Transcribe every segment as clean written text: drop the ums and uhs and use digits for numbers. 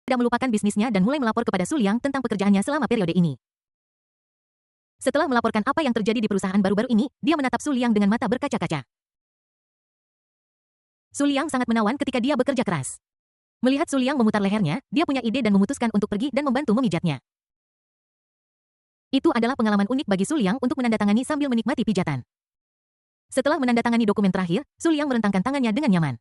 tidak melupakan bisnisnya dan mulai melapor kepada Su Liang tentang pekerjaannya selama periode ini. Setelah melaporkan apa yang terjadi di perusahaan baru-baru ini, dia menatap Su Liang dengan mata berkaca-kaca. Su Liang sangat menawan ketika dia bekerja keras. Melihat Su Liang memutar lehernya, dia punya ide dan memutuskan untuk pergi dan membantu memijatnya. Itu adalah pengalaman unik bagi Su Liang untuk menandatangani sambil menikmati pijatan. Setelah menandatangani dokumen terakhir, Su Liang merentangkan tangannya dengan nyaman.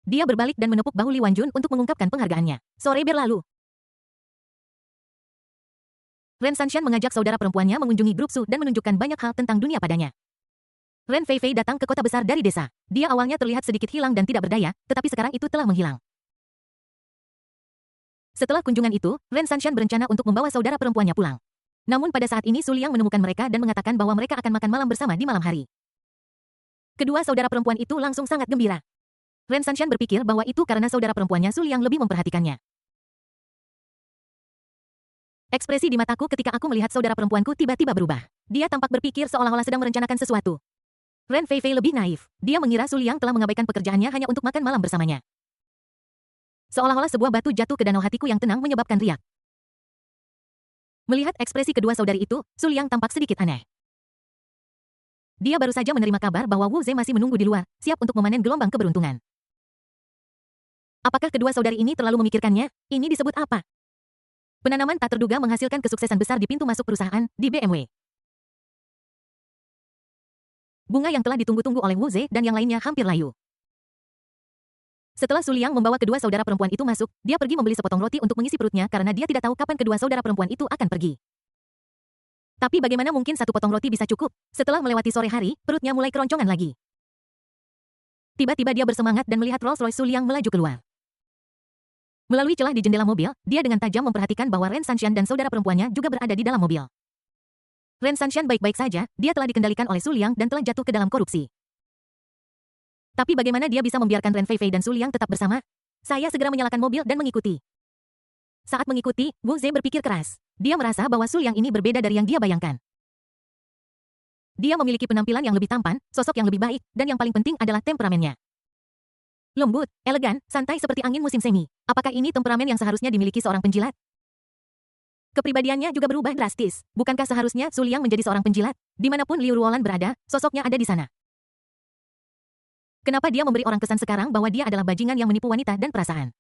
Dia berbalik dan menepuk bahu Li Wanjun untuk mengungkapkan penghargaannya. Sore berlalu. Ren Sanshan mengajak saudara perempuannya mengunjungi grup Su dan menunjukkan banyak hal tentang dunia padanya. Ren Feifei datang ke kota besar dari desa. Dia awalnya terlihat sedikit hilang dan tidak berdaya, tetapi sekarang itu telah menghilang. Setelah kunjungan itu, Ren Sanshan berencana untuk membawa saudara perempuannya pulang. Namun pada saat ini Su Liang menemukan mereka dan mengatakan bahwa mereka akan makan malam bersama di malam hari. Kedua saudara perempuan itu langsung sangat gembira. Ren Sanshan berpikir bahwa itu karena saudara perempuannya Su Liang lebih memperhatikannya. Ekspresi di mataku ketika aku melihat saudara perempuanku tiba-tiba berubah. Dia tampak berpikir seolah-olah sedang merencanakan sesuatu. Ren Feifei lebih naif. Dia mengira Su Liang telah mengabaikan pekerjaannya hanya untuk makan malam bersamanya. Seolah-olah sebuah batu jatuh ke danau hatiku yang tenang menyebabkan riak. Melihat ekspresi kedua saudari itu, Su Liang tampak sedikit aneh. Dia baru saja menerima kabar bahwa Wu Ze masih menunggu di luar, siap untuk memanen gelombang keberuntungan. Apakah kedua saudari ini terlalu memikirkannya? Ini disebut apa? Penanaman tak terduga menghasilkan kesuksesan besar di pintu masuk perusahaan, di BMW. Bunga yang telah ditunggu-tunggu oleh Wu Ze dan yang lainnya hampir layu. Setelah Su Liang membawa kedua saudara perempuan itu masuk, dia pergi membeli sepotong roti untuk mengisi perutnya karena dia tidak tahu kapan kedua saudara perempuan itu akan pergi. Tapi bagaimana mungkin satu potong roti bisa cukup? Setelah melewati sore hari, perutnya mulai keroncongan lagi. Tiba-tiba dia bersemangat dan melihat Rolls-Royce Su Liang melaju keluar. Melalui celah di jendela mobil, dia dengan tajam memperhatikan bahwa Ren Sanshan dan saudara perempuannya juga berada di dalam mobil. Ren Sanshan baik-baik saja, dia telah dikendalikan oleh Su Liang dan telah jatuh ke dalam korupsi. Tapi bagaimana dia bisa membiarkan Ren Feifei dan Su Liang tetap bersama? Saya segera menyalakan mobil dan mengikuti. Saat mengikuti, Wu Ze berpikir keras. Dia merasa bahwa Su Liang ini berbeda dari yang dia bayangkan. Dia memiliki penampilan yang lebih tampan, sosok yang lebih baik, dan yang paling penting adalah temperamennya. Lembut, elegan, santai seperti angin musim semi. Apakah ini temperamen yang seharusnya dimiliki seorang penjilat? Kepribadiannya juga berubah drastis. Bukankah seharusnya Su Liang menjadi seorang penjilat? Dimanapun Liu Ruolan berada, sosoknya ada di sana. Kenapa dia memberi orang kesan sekarang bahwa dia adalah bajingan yang menipu wanita dan perasaan?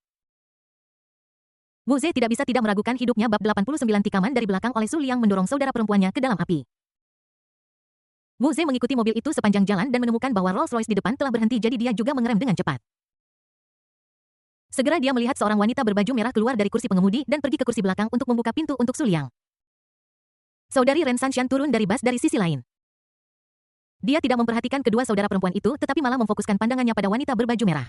Wu Ze tidak bisa tidak meragukan hidupnya bab 89 tikaman dari belakang oleh Su Liang mendorong saudara perempuannya ke dalam api. Wu Ze mengikuti mobil itu sepanjang jalan dan menemukan bahwa Rolls-Royce di depan telah berhenti jadi dia juga mengerem dengan cepat. Segera dia melihat seorang wanita berbaju merah keluar dari kursi pengemudi dan pergi ke kursi belakang untuk membuka pintu untuk Su Liang. Saudari Ren Sanshan turun dari bus dari sisi lain. Dia tidak memperhatikan kedua saudara perempuan itu tetapi malah memfokuskan pandangannya pada wanita berbaju merah.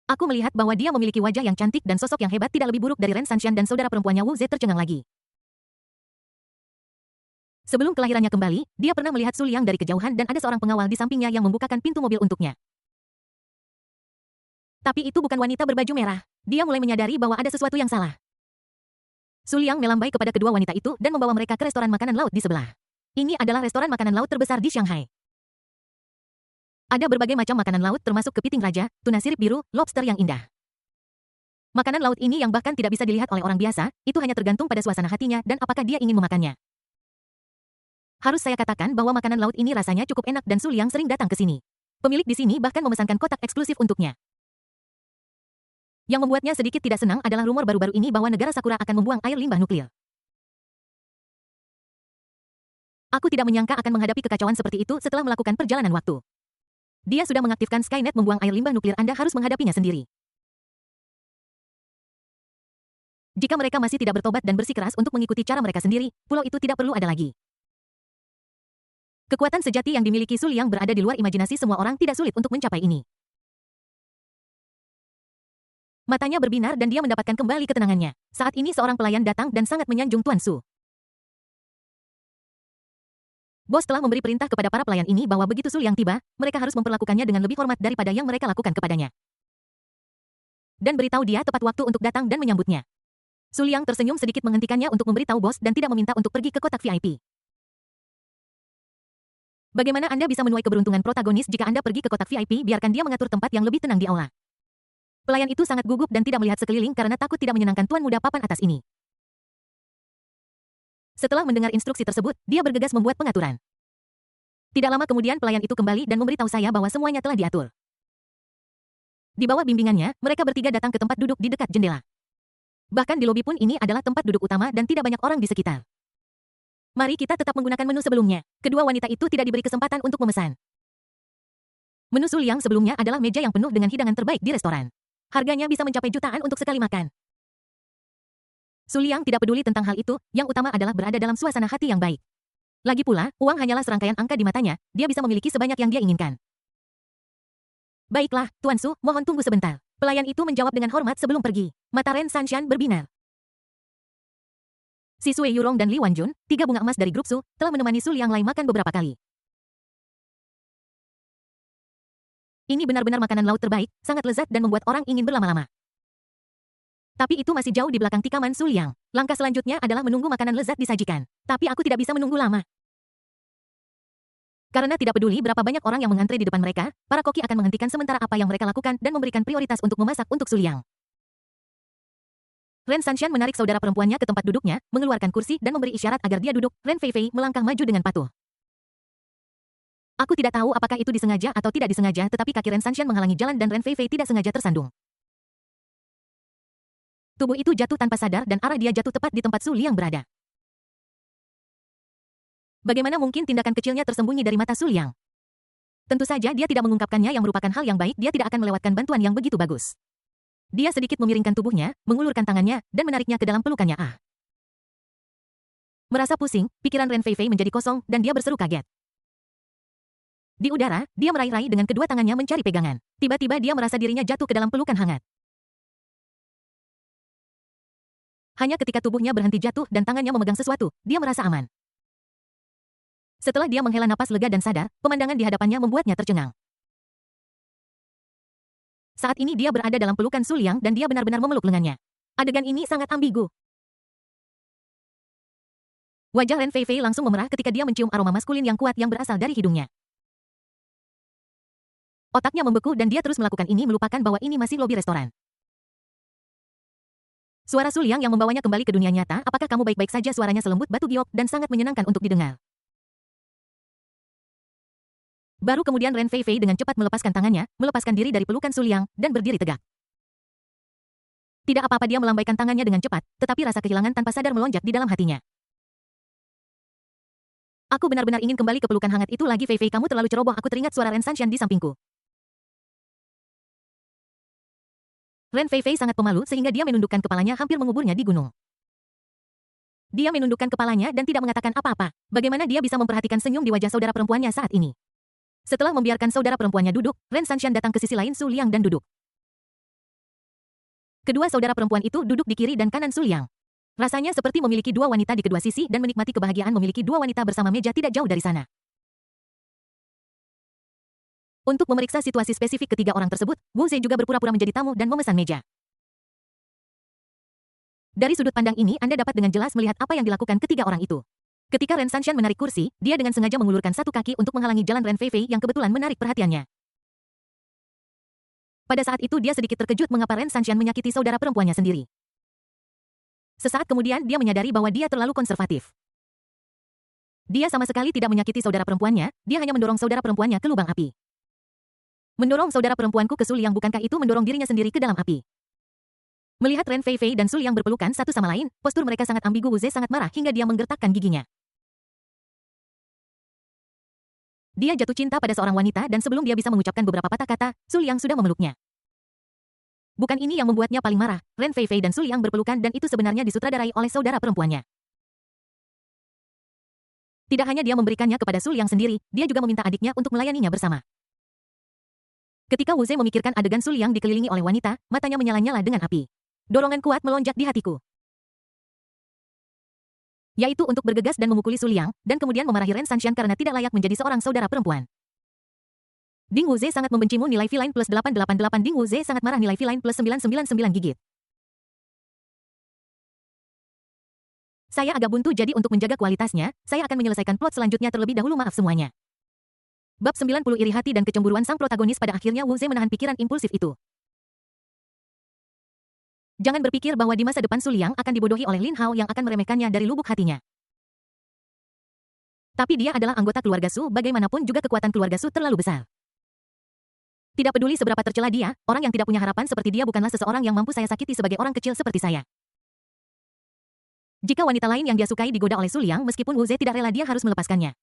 Aku melihat bahwa dia memiliki wajah yang cantik dan sosok yang hebat tidak lebih buruk dari Ren Sanshan dan saudara perempuannya Wu Ze tercengang lagi. Sebelum kelahirannya kembali, dia pernah melihat Su Liang dari kejauhan dan ada seorang pengawal di sampingnya yang membukakan pintu mobil untuknya. Tapi itu bukan wanita berbaju merah. Dia mulai menyadari bahwa ada sesuatu yang salah. Su Liang melambai kepada kedua wanita itu dan membawa mereka ke restoran makanan laut di sebelah. Ini adalah restoran makanan laut terbesar di Shanghai. Ada berbagai macam makanan laut termasuk kepiting raja, tuna sirip biru, lobster yang indah. Makanan laut ini yang bahkan tidak bisa dilihat oleh orang biasa, itu hanya tergantung pada suasana hatinya dan apakah dia ingin memakannya. Harus saya katakan bahwa makanan laut ini rasanya cukup enak dan Su Liang sering datang ke sini. Pemilik di sini bahkan memesankan kotak eksklusif untuknya. Yang membuatnya sedikit tidak senang adalah rumor baru-baru ini bahwa negara Sakura akan membuang air limbah nuklir. Aku tidak menyangka akan menghadapi kekacauan seperti itu setelah melakukan perjalanan waktu. Dia sudah mengaktifkan Skynet membuang air limbah nuklir. Anda harus menghadapinya sendiri. Jika mereka masih tidak bertobat dan bersikeras untuk mengikuti cara mereka sendiri, pulau itu tidak perlu ada lagi. Kekuatan sejati yang dimiliki Su Liang berada di luar imajinasi semua orang, tidak sulit untuk mencapai ini. Matanya berbinar dan dia mendapatkan kembali ketenangannya. Saat ini seorang pelayan datang dan sangat menyanjung Tuan Su. Bos telah memberi perintah kepada para pelayan ini bahwa begitu Su Liang tiba, mereka harus memperlakukannya dengan lebih hormat daripada yang mereka lakukan kepadanya. Dan beritahu dia tepat waktu untuk datang dan menyambutnya. Su Liang tersenyum sedikit menghentikannya untuk memberitahu bos dan tidak meminta untuk pergi ke kotak VIP. Bagaimana Anda bisa menuai keberuntungan protagonis jika Anda pergi ke kotak VIP? Biarkan dia mengatur tempat yang lebih tenang di aula. Pelayan itu sangat gugup dan tidak melihat sekeliling karena takut tidak menyenangkan tuan muda papan atas ini. Setelah mendengar instruksi tersebut, dia bergegas membuat pengaturan. Tidak lama kemudian pelayan itu kembali dan memberitahu saya bahwa semuanya telah diatur. Di bawah bimbingannya, mereka bertiga datang ke tempat duduk di dekat jendela. Bahkan di lobi pun ini adalah tempat duduk utama dan tidak banyak orang di sekitar. Mari kita tetap menggunakan menu sebelumnya. Kedua wanita itu tidak diberi kesempatan untuk memesan. Menu Su Liang sebelumnya adalah meja yang penuh dengan hidangan terbaik di restoran. Harganya bisa mencapai jutaan untuk sekali makan. Su Liang tidak peduli tentang hal itu, yang utama adalah berada dalam suasana hati yang baik. Lagi pula, uang hanyalah serangkaian angka di matanya, dia bisa memiliki sebanyak yang dia inginkan. Baiklah, Tuan Su, mohon tunggu sebentar. Pelayan itu menjawab dengan hormat sebelum pergi. Mata Ren Sanshan berbinar. Si Sui Yurong dan Li Wanjun, 3 bunga emas dari grup Su, telah menemani Su Liang Lai makan beberapa kali. Ini benar-benar makanan laut terbaik, sangat lezat dan membuat orang ingin berlama-lama. Tapi itu masih jauh di belakang tikaman Su Liang. Langkah selanjutnya adalah menunggu makanan lezat disajikan. Tapi aku tidak bisa menunggu lama. Karena tidak peduli berapa banyak orang yang mengantre di depan mereka, para koki akan menghentikan sementara apa yang mereka lakukan dan memberikan prioritas untuk memasak untuk Su Liang. Ren Sanshan menarik saudara perempuannya ke tempat duduknya, mengeluarkan kursi dan memberi isyarat agar dia duduk. Ren Feifei melangkah maju dengan patuh. Aku tidak tahu apakah itu disengaja atau tidak disengaja, tetapi kaki Ren Sanshan menghalangi jalan dan Ren Feifei tidak sengaja tersandung. Tubuh itu jatuh tanpa sadar dan arah dia jatuh tepat di tempat Su Liang berada. Bagaimana mungkin tindakan kecilnya tersembunyi dari mata Su Liang? Tentu saja dia tidak mengungkapkannya yang merupakan hal yang baik, dia tidak akan melewatkan bantuan yang begitu bagus. Dia sedikit memiringkan tubuhnya, mengulurkan tangannya, dan menariknya ke dalam pelukannya. Merasa pusing, pikiran Ren Feifei menjadi kosong, dan dia berseru kaget. Di udara, dia meraih-raih dengan kedua tangannya mencari pegangan. Tiba-tiba dia merasa dirinya jatuh ke dalam pelukan hangat. Hanya ketika tubuhnya berhenti jatuh dan tangannya memegang sesuatu, dia merasa aman. Setelah dia menghela napas lega dan sadar, pemandangan di hadapannya membuatnya tercengang. Saat ini dia berada dalam pelukan Su Liang dan dia benar-benar memeluk lengannya. Adegan ini sangat ambigu. Wajah Ren Feifei langsung memerah ketika dia mencium aroma maskulin yang kuat yang berasal dari hidungnya. Otaknya membeku dan dia terus melakukan ini melupakan bahwa ini masih lobi restoran. Suara Su Liang yang membawanya kembali ke dunia nyata, apakah kamu baik-baik saja? Suaranya selembut batu giok dan sangat menyenangkan untuk didengar. Baru kemudian Ren Feifei dengan cepat melepaskan tangannya, melepaskan diri dari pelukan Su Liang, dan berdiri tegak. Tidak apa-apa dia melambaikan tangannya dengan cepat, tetapi rasa kehilangan tanpa sadar melonjak di dalam hatinya. Aku benar-benar ingin kembali ke pelukan hangat itu lagi. Feifei, kamu terlalu ceroboh. Aku teringat suara Ren Sanshan di sampingku. Ren Feifei sangat pemalu sehingga dia menundukkan kepalanya hampir menguburnya di gunung. Dia menundukkan kepalanya dan tidak mengatakan apa-apa. Bagaimana dia bisa memperhatikan senyum di wajah saudara perempuannya saat ini? Setelah membiarkan saudara perempuannya duduk, Ren Sanshan datang ke sisi lain Su Liang dan duduk. Kedua saudara perempuan itu duduk di kiri dan kanan Su Liang. Rasanya seperti memiliki dua wanita di kedua sisi dan menikmati kebahagiaan memiliki dua wanita bersama meja tidak jauh dari sana. Untuk memeriksa situasi spesifik ketiga orang tersebut, Wu Zhe juga berpura-pura menjadi tamu dan memesan meja. Dari sudut pandang ini Anda dapat dengan jelas melihat apa yang dilakukan ketiga orang itu. Ketika Ren Sanshan menarik kursi, dia dengan sengaja mengulurkan satu kaki untuk menghalangi jalan Ren Feifei yang kebetulan menarik perhatiannya. Pada saat itu dia sedikit terkejut mengapa Ren Sanshan menyakiti saudara perempuannya sendiri. Sesaat kemudian dia menyadari bahwa dia terlalu konservatif. Dia sama sekali tidak menyakiti saudara perempuannya, dia hanya mendorong saudara perempuannya ke lubang api. Mendorong saudara perempuanku ke Su Liang, bukankah itu mendorong dirinya sendiri ke dalam api? Melihat Ren Feifei dan Su Liang berpelukan satu sama lain, postur mereka sangat ambigu. Wu Zhe sangat marah hingga dia menggertakkan giginya. Dia jatuh cinta pada seorang wanita dan sebelum dia bisa mengucapkan beberapa patah kata, Su Liang sudah memeluknya. Bukan ini yang membuatnya paling marah, Ren Feifei dan Su Liang berpelukan dan itu sebenarnya disutradarai oleh saudara perempuannya. Tidak hanya dia memberikannya kepada Su Liang sendiri, dia juga meminta adiknya untuk melayaninya bersama. Ketika Wu Zhe memikirkan adegan Su Liang dikelilingi oleh wanita, matanya menyala-nyala dengan api. Dorongan kuat melonjak di hatiku. Yaitu untuk bergegas dan memukuli Su Liang, dan kemudian memarahi Ren Sanshan karena tidak layak menjadi seorang saudara perempuan. Ding Wu Zhe sangat membencimu. Nilai V-Line plus 888. Ding Wu Zhe sangat marah. Nilai V-Line plus 999 gigit. Saya agak buntu, jadi untuk menjaga kualitasnya, saya akan menyelesaikan plot selanjutnya terlebih dahulu. Maaf semuanya. Bab 90 iri hati dan kecemburuan sang protagonis. Pada akhirnya Wu Zhe menahan pikiran impulsif itu. Jangan berpikir bahwa di masa depan Su Liang akan dibodohi oleh Lin Hao yang akan meremehkannya dari lubuk hatinya. Tapi dia adalah anggota keluarga Su, bagaimanapun juga kekuatan keluarga Su terlalu besar. Tidak peduli seberapa tercela dia, orang yang tidak punya harapan seperti dia bukanlah seseorang yang mampu saya sakiti sebagai orang kecil seperti saya. Jika wanita lain yang dia sukai digoda oleh Su Liang, meskipun Wu Ze tidak rela, dia harus melepaskannya.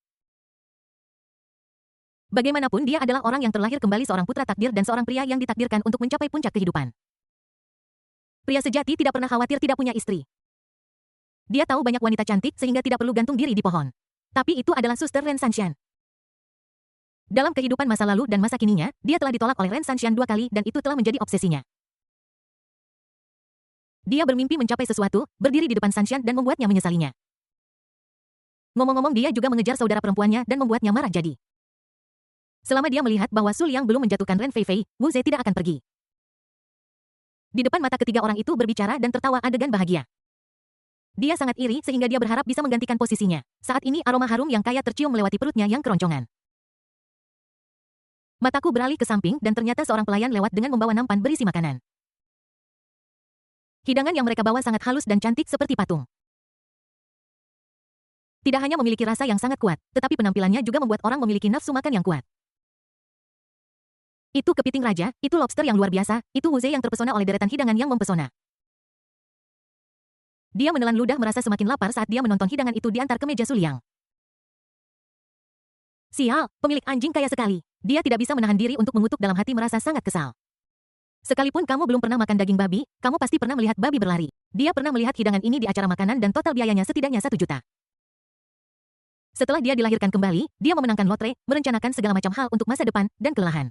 Bagaimanapun dia adalah orang yang terlahir kembali seorang putra takdir dan seorang pria yang ditakdirkan untuk mencapai puncak kehidupan. Pria sejati tidak pernah khawatir tidak punya istri. Dia tahu banyak wanita cantik sehingga tidak perlu gantung diri di pohon. Tapi itu adalah suster Ren Sanshan. Dalam kehidupan masa lalu dan masa kininya, dia telah ditolak oleh Ren Sanshan 2 kali dan itu telah menjadi obsesinya. Dia bermimpi mencapai sesuatu, berdiri di depan Sanshan dan membuatnya menyesalinya. Ngomong-ngomong, dia juga mengejar saudara perempuannya dan membuatnya marah jadi. Selama dia melihat bahwa Su Liang belum menjatuhkan Ren Feifei, Wu Ze tidak akan pergi. Di depan mata ketiga orang itu berbicara dan tertawa adegan bahagia. Dia sangat iri sehingga dia berharap bisa menggantikan posisinya. Saat ini aroma harum yang kaya tercium melewati perutnya yang keroncongan. Mataku beralih ke samping dan ternyata seorang pelayan lewat dengan membawa nampan berisi makanan. Hidangan yang mereka bawa sangat halus dan cantik seperti patung. Tidak hanya memiliki rasa yang sangat kuat, tetapi penampilannya juga membuat orang memiliki nafsu makan yang kuat. Itu kepiting raja, itu lobster yang luar biasa, itu Wu Ze yang terpesona oleh deretan hidangan yang mempesona. Dia menelan ludah merasa semakin lapar saat dia menonton hidangan itu diantar ke meja Su Liang. Sial, pemilik anjing kaya sekali. Dia tidak bisa menahan diri untuk mengutuk dalam hati merasa sangat kesal. Sekalipun kamu belum pernah makan daging babi, kamu pasti pernah melihat babi berlari. Dia pernah melihat hidangan ini di acara makanan dan total biayanya setidaknya 1 juta. Setelah dia dilahirkan kembali, dia memenangkan lotre, merencanakan segala macam hal untuk masa depan, dan kelelahan.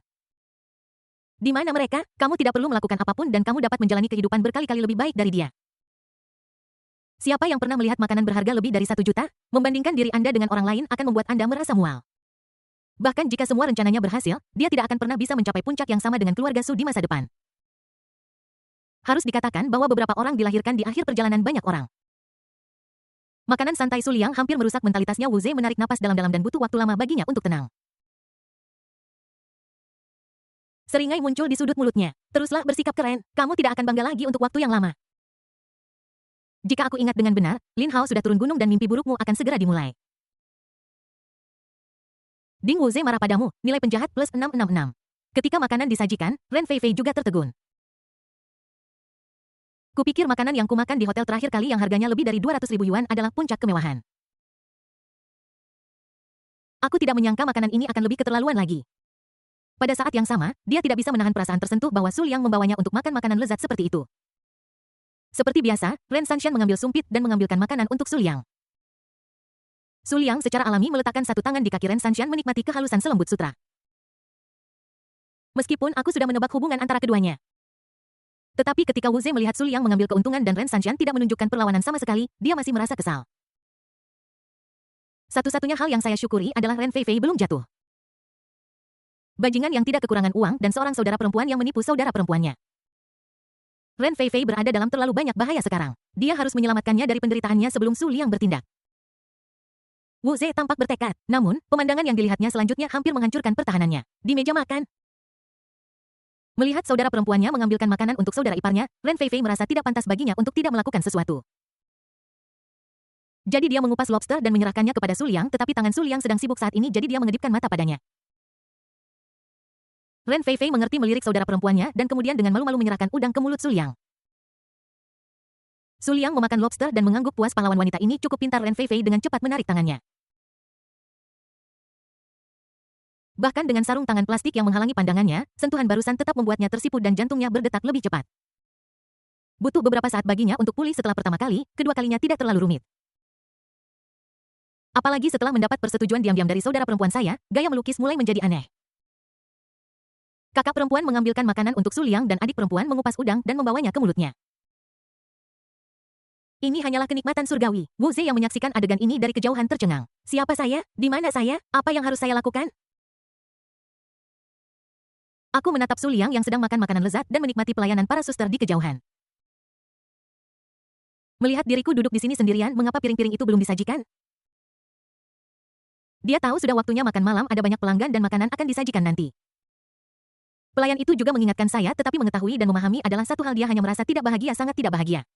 Di mana mereka? Kamu tidak perlu melakukan apapun dan kamu dapat menjalani kehidupan berkali-kali lebih baik dari dia. Siapa yang pernah melihat makanan berharga lebih dari 1 juta? Membandingkan diri Anda dengan orang lain akan membuat Anda merasa mual. Bahkan jika semua rencananya berhasil, dia tidak akan pernah bisa mencapai puncak yang sama dengan keluarga Su di masa depan. Harus dikatakan bahwa beberapa orang dilahirkan di akhir perjalanan banyak orang. Makanan santai Su Liang hampir merusak mentalitasnya. Wu Ze menarik napas dalam-dalam dan butuh waktu lama baginya untuk tenang. Seringai muncul di sudut mulutnya. Teruslah bersikap keren, kamu tidak akan bangga lagi untuk waktu yang lama. Jika aku ingat dengan benar, Lin Hao sudah turun gunung dan mimpi burukmu akan segera dimulai. Ding Wu Ze marah padamu, nilai penjahat plus 666. Ketika makanan disajikan, Ren Feifei juga tertegun. Kupikir makanan yang kumakan di hotel terakhir kali yang harganya lebih dari 200.000 yuan adalah puncak kemewahan. Aku tidak menyangka makanan ini akan lebih keterlaluan lagi. Pada saat yang sama, dia tidak bisa menahan perasaan tersentuh bahwa Su Liang membawanya untuk makan makanan lezat seperti itu. Seperti biasa, Ren Sanshan mengambil sumpit dan mengambilkan makanan untuk Su Liang. Su Liang secara alami meletakkan satu tangan di kaki Ren Sanshan menikmati kehalusan selembut sutra. Meskipun aku sudah menebak hubungan antara keduanya. Tetapi ketika Wu Ze melihat Su Liang mengambil keuntungan dan Ren Sanshan tidak menunjukkan perlawanan sama sekali, dia masih merasa kesal. Satu-satunya hal yang saya syukuri adalah Ren Feifei belum jatuh. Bajingan yang tidak kekurangan uang dan seorang saudara perempuan yang menipu saudara perempuannya. Ren Feifei berada dalam terlalu banyak bahaya sekarang. Dia harus menyelamatkannya dari penderitaannya sebelum Su Liang bertindak. Wu Ze tampak bertekad, namun, pemandangan yang dilihatnya selanjutnya hampir menghancurkan pertahanannya. Di meja makan. Melihat saudara perempuannya mengambilkan makanan untuk saudara iparnya, Ren Feifei merasa tidak pantas baginya untuk tidak melakukan sesuatu. Jadi dia mengupas lobster dan menyerahkannya kepada Su Liang, tetapi tangan Su Liang sedang sibuk saat ini jadi dia mengedipkan mata padanya. Ren Feifei mengerti melirik saudara perempuannya dan kemudian dengan malu-malu menyerahkan udang ke mulut Su Liang. Su Liang memakan lobster dan mengangguk puas. Pahlawan wanita ini cukup pintar. Ren Feifei dengan cepat menarik tangannya. Bahkan dengan sarung tangan plastik yang menghalangi pandangannya, sentuhan barusan tetap membuatnya tersipu dan jantungnya berdetak lebih cepat. Butuh beberapa saat baginya untuk pulih setelah pertama kali, kedua kalinya tidak terlalu rumit. Apalagi setelah mendapat persetujuan diam-diam dari saudara perempuan saya, gaya melukis mulai menjadi aneh. Kakak perempuan mengambilkan makanan untuk Su Liang dan adik perempuan mengupas udang dan membawanya ke mulutnya. Ini hanyalah kenikmatan surgawi. Wu Ze yang menyaksikan adegan ini dari kejauhan tercengang. Siapa saya? Di mana saya? Apa yang harus saya lakukan? Aku menatap Su Liang yang sedang makan makanan lezat dan menikmati pelayanan para suster di kejauhan. Melihat diriku duduk di sini sendirian, mengapa piring-piring itu belum disajikan? Dia tahu sudah waktunya makan malam, ada banyak pelanggan dan makanan akan disajikan nanti. Pelayan itu juga mengingatkan saya tetapi mengetahui dan memahami adalah satu hal, dia hanya merasa tidak bahagia, sangat tidak bahagia.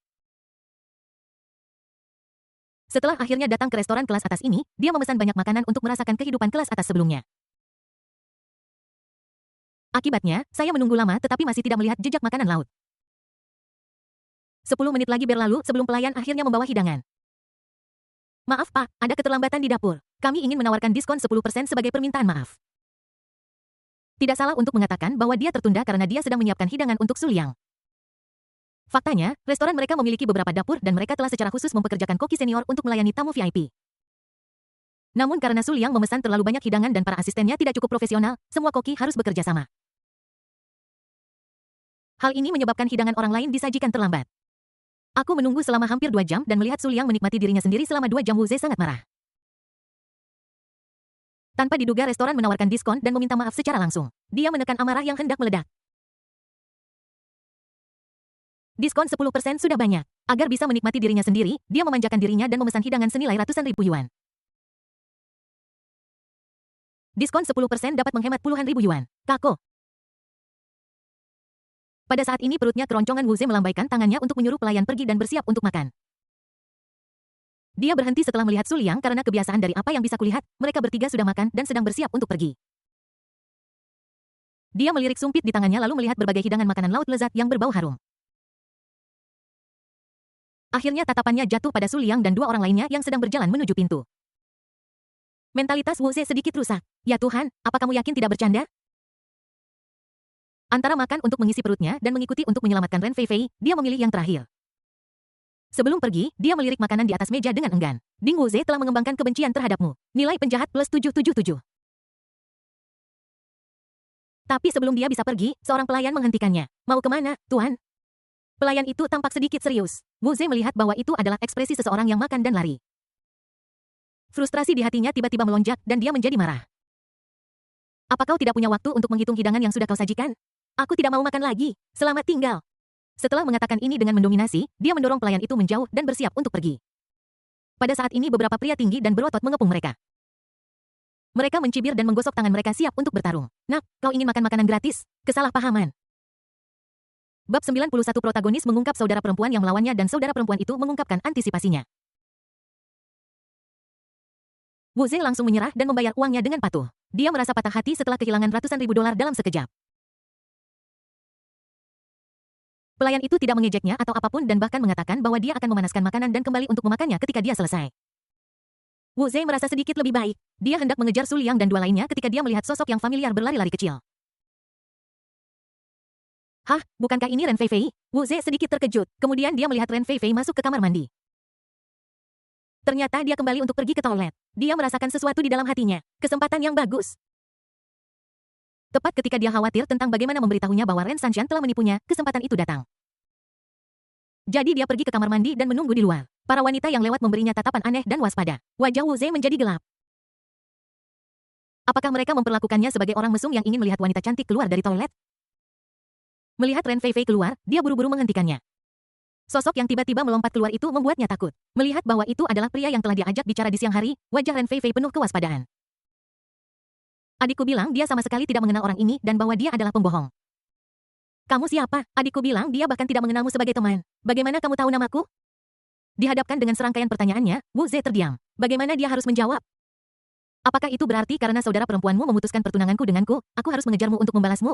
Setelah akhirnya datang ke restoran kelas atas ini, dia memesan banyak makanan untuk merasakan kehidupan kelas atas sebelumnya. Akibatnya, saya menunggu lama tetapi masih tidak melihat jejak makanan laut. 10 menit lagi berlalu sebelum pelayan akhirnya membawa hidangan. Maaf Pak, ada keterlambatan di dapur. Kami ingin menawarkan diskon 10% sebagai permintaan maaf. Tidak salah untuk mengatakan bahwa dia tertunda karena dia sedang menyiapkan hidangan untuk Su Liang. Faktanya, restoran mereka memiliki beberapa dapur dan mereka telah secara khusus mempekerjakan koki senior untuk melayani tamu VIP. Namun karena Su Liang memesan terlalu banyak hidangan dan para asistennya tidak cukup profesional, semua koki harus bekerja sama. Hal ini menyebabkan hidangan orang lain disajikan terlambat. Aku menunggu selama hampir 2 jam dan melihat Su Liang menikmati dirinya sendiri selama 2 jam. Wu Ze sangat marah. Tanpa diduga restoran menawarkan diskon dan meminta maaf secara langsung. Dia menekan amarah yang hendak meledak. Diskon 10% sudah banyak. Agar bisa menikmati dirinya sendiri, dia memanjakan dirinya dan memesan hidangan senilai ratusan ribu yuan. Diskon 10% dapat menghemat puluhan ribu yuan. Kako. Pada saat ini perutnya keroncongan. Wu Ze melambaikan tangannya untuk menyuruh pelayan pergi dan bersiap untuk makan. Dia berhenti setelah melihat Su Liang karena kebiasaan dari apa yang bisa kulihat, mereka bertiga sudah makan dan sedang bersiap untuk pergi. Dia melirik sumpit di tangannya lalu melihat berbagai hidangan makanan laut lezat yang berbau harum. Akhirnya tatapannya jatuh pada Su Liang dan 2 orang lainnya yang sedang berjalan menuju pintu. Mentalitas Wu Ze sedikit rusak. Ya Tuhan, apa kamu yakin tidak bercanda? Antara makan untuk mengisi perutnya dan mengikuti untuk menyelamatkan Ren Feifei, dia memilih yang terakhir. Sebelum pergi, dia melirik makanan di atas meja dengan enggan. Ding Wu Ze telah mengembangkan kebencian terhadapmu. Nilai penjahat plus 777. Tapi sebelum dia bisa pergi, seorang pelayan menghentikannya. Mau kemana, Tuan? Pelayan itu tampak sedikit serius. Wu Ze melihat bahwa itu adalah ekspresi seseorang yang makan dan lari. Frustrasi di hatinya tiba-tiba melonjak dan dia menjadi marah. Apa kau tidak punya waktu untuk menghitung hidangan yang sudah kau sajikan? Aku tidak mau makan lagi. Selamat tinggal. Setelah mengatakan ini dengan mendominasi, dia mendorong pelayan itu menjauh dan bersiap untuk pergi. Pada saat ini beberapa pria tinggi dan berotot mengepung mereka. Mereka mencibir dan menggosok tangan mereka siap untuk bertarung. Nak, kau ingin makan makanan gratis? Kesalahpahaman. Bab 91 protagonis mengungkap saudara perempuan yang melawannya dan saudara perempuan itu mengungkapkan antisipasinya. Wu Ze langsung menyerah dan membayar uangnya dengan patuh. Dia merasa patah hati setelah kehilangan ratusan ribu dolar dalam sekejap. Pelayan itu tidak mengejeknya atau apapun dan bahkan mengatakan bahwa dia akan memanaskan makanan dan kembali untuk memakannya ketika dia selesai. Wu Ze merasa sedikit lebih baik. Dia hendak mengejar Su Liang dan 2 lainnya ketika dia melihat sosok yang familiar berlari-lari kecil. Hah, bukankah ini Ren Feifei? Wu Ze sedikit terkejut. Kemudian dia melihat Ren Feifei masuk ke kamar mandi. Ternyata dia kembali untuk pergi ke toilet. Dia merasakan sesuatu di dalam hatinya. Kesempatan yang bagus. Tepat ketika dia khawatir tentang bagaimana memberitahunya bahwa Ren Sanxian telah menipunya, kesempatan itu datang. Jadi dia pergi ke kamar mandi dan menunggu di luar. Para wanita yang lewat memberinya tatapan aneh dan waspada. Wajah Wu Ze menjadi gelap. Apakah mereka memperlakukannya sebagai orang mesum yang ingin melihat wanita cantik keluar dari toilet? Melihat Ren Feifei keluar, dia buru-buru menghentikannya. Sosok yang tiba-tiba melompat keluar itu membuatnya takut. Melihat bahwa itu adalah pria yang telah diajak bicara di siang hari, wajah Ren Feifei penuh kewaspadaan. Adikku bilang dia sama sekali tidak mengenal orang ini dan bahwa dia adalah pembohong. Kamu siapa? Adikku bilang dia bahkan tidak mengenalmu sebagai teman. Bagaimana kamu tahu namaku? Dihadapkan dengan serangkaian pertanyaannya, Wu Ze terdiam. Bagaimana dia harus menjawab? Apakah itu berarti karena saudara perempuanmu memutuskan pertunanganku denganku, aku harus mengejarmu untuk membalasmu?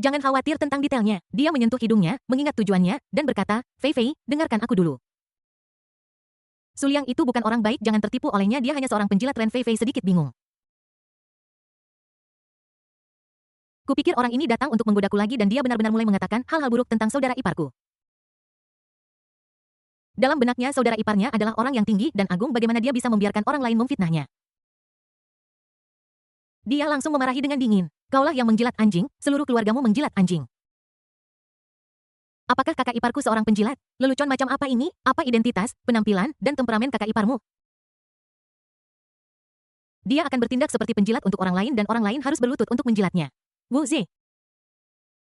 Jangan khawatir tentang detailnya. Dia menyentuh hidungnya, mengingat tujuannya, dan berkata, Feifei, dengarkan aku dulu. Su Liang itu bukan orang baik, jangan tertipu olehnya, dia hanya seorang penjilat. Ren Feifei sedikit bingung. Kupikir orang ini datang untuk menggodaku lagi dan dia benar-benar mulai mengatakan hal-hal buruk tentang saudara iparku. Dalam benaknya saudara iparnya adalah orang yang tinggi dan agung, bagaimana dia bisa membiarkan orang lain memfitnahnya. Dia langsung memarahi dengan dingin. Kaulah yang menjilat anjing, seluruh keluargamu menjilat anjing. Apakah kakak iparku seorang penjilat? Lelucon macam apa ini? Apa identitas, penampilan, dan temperamen kakak iparmu? Dia akan bertindak seperti penjilat untuk orang lain dan orang lain harus berlutut untuk menjilatnya. Wu Ze.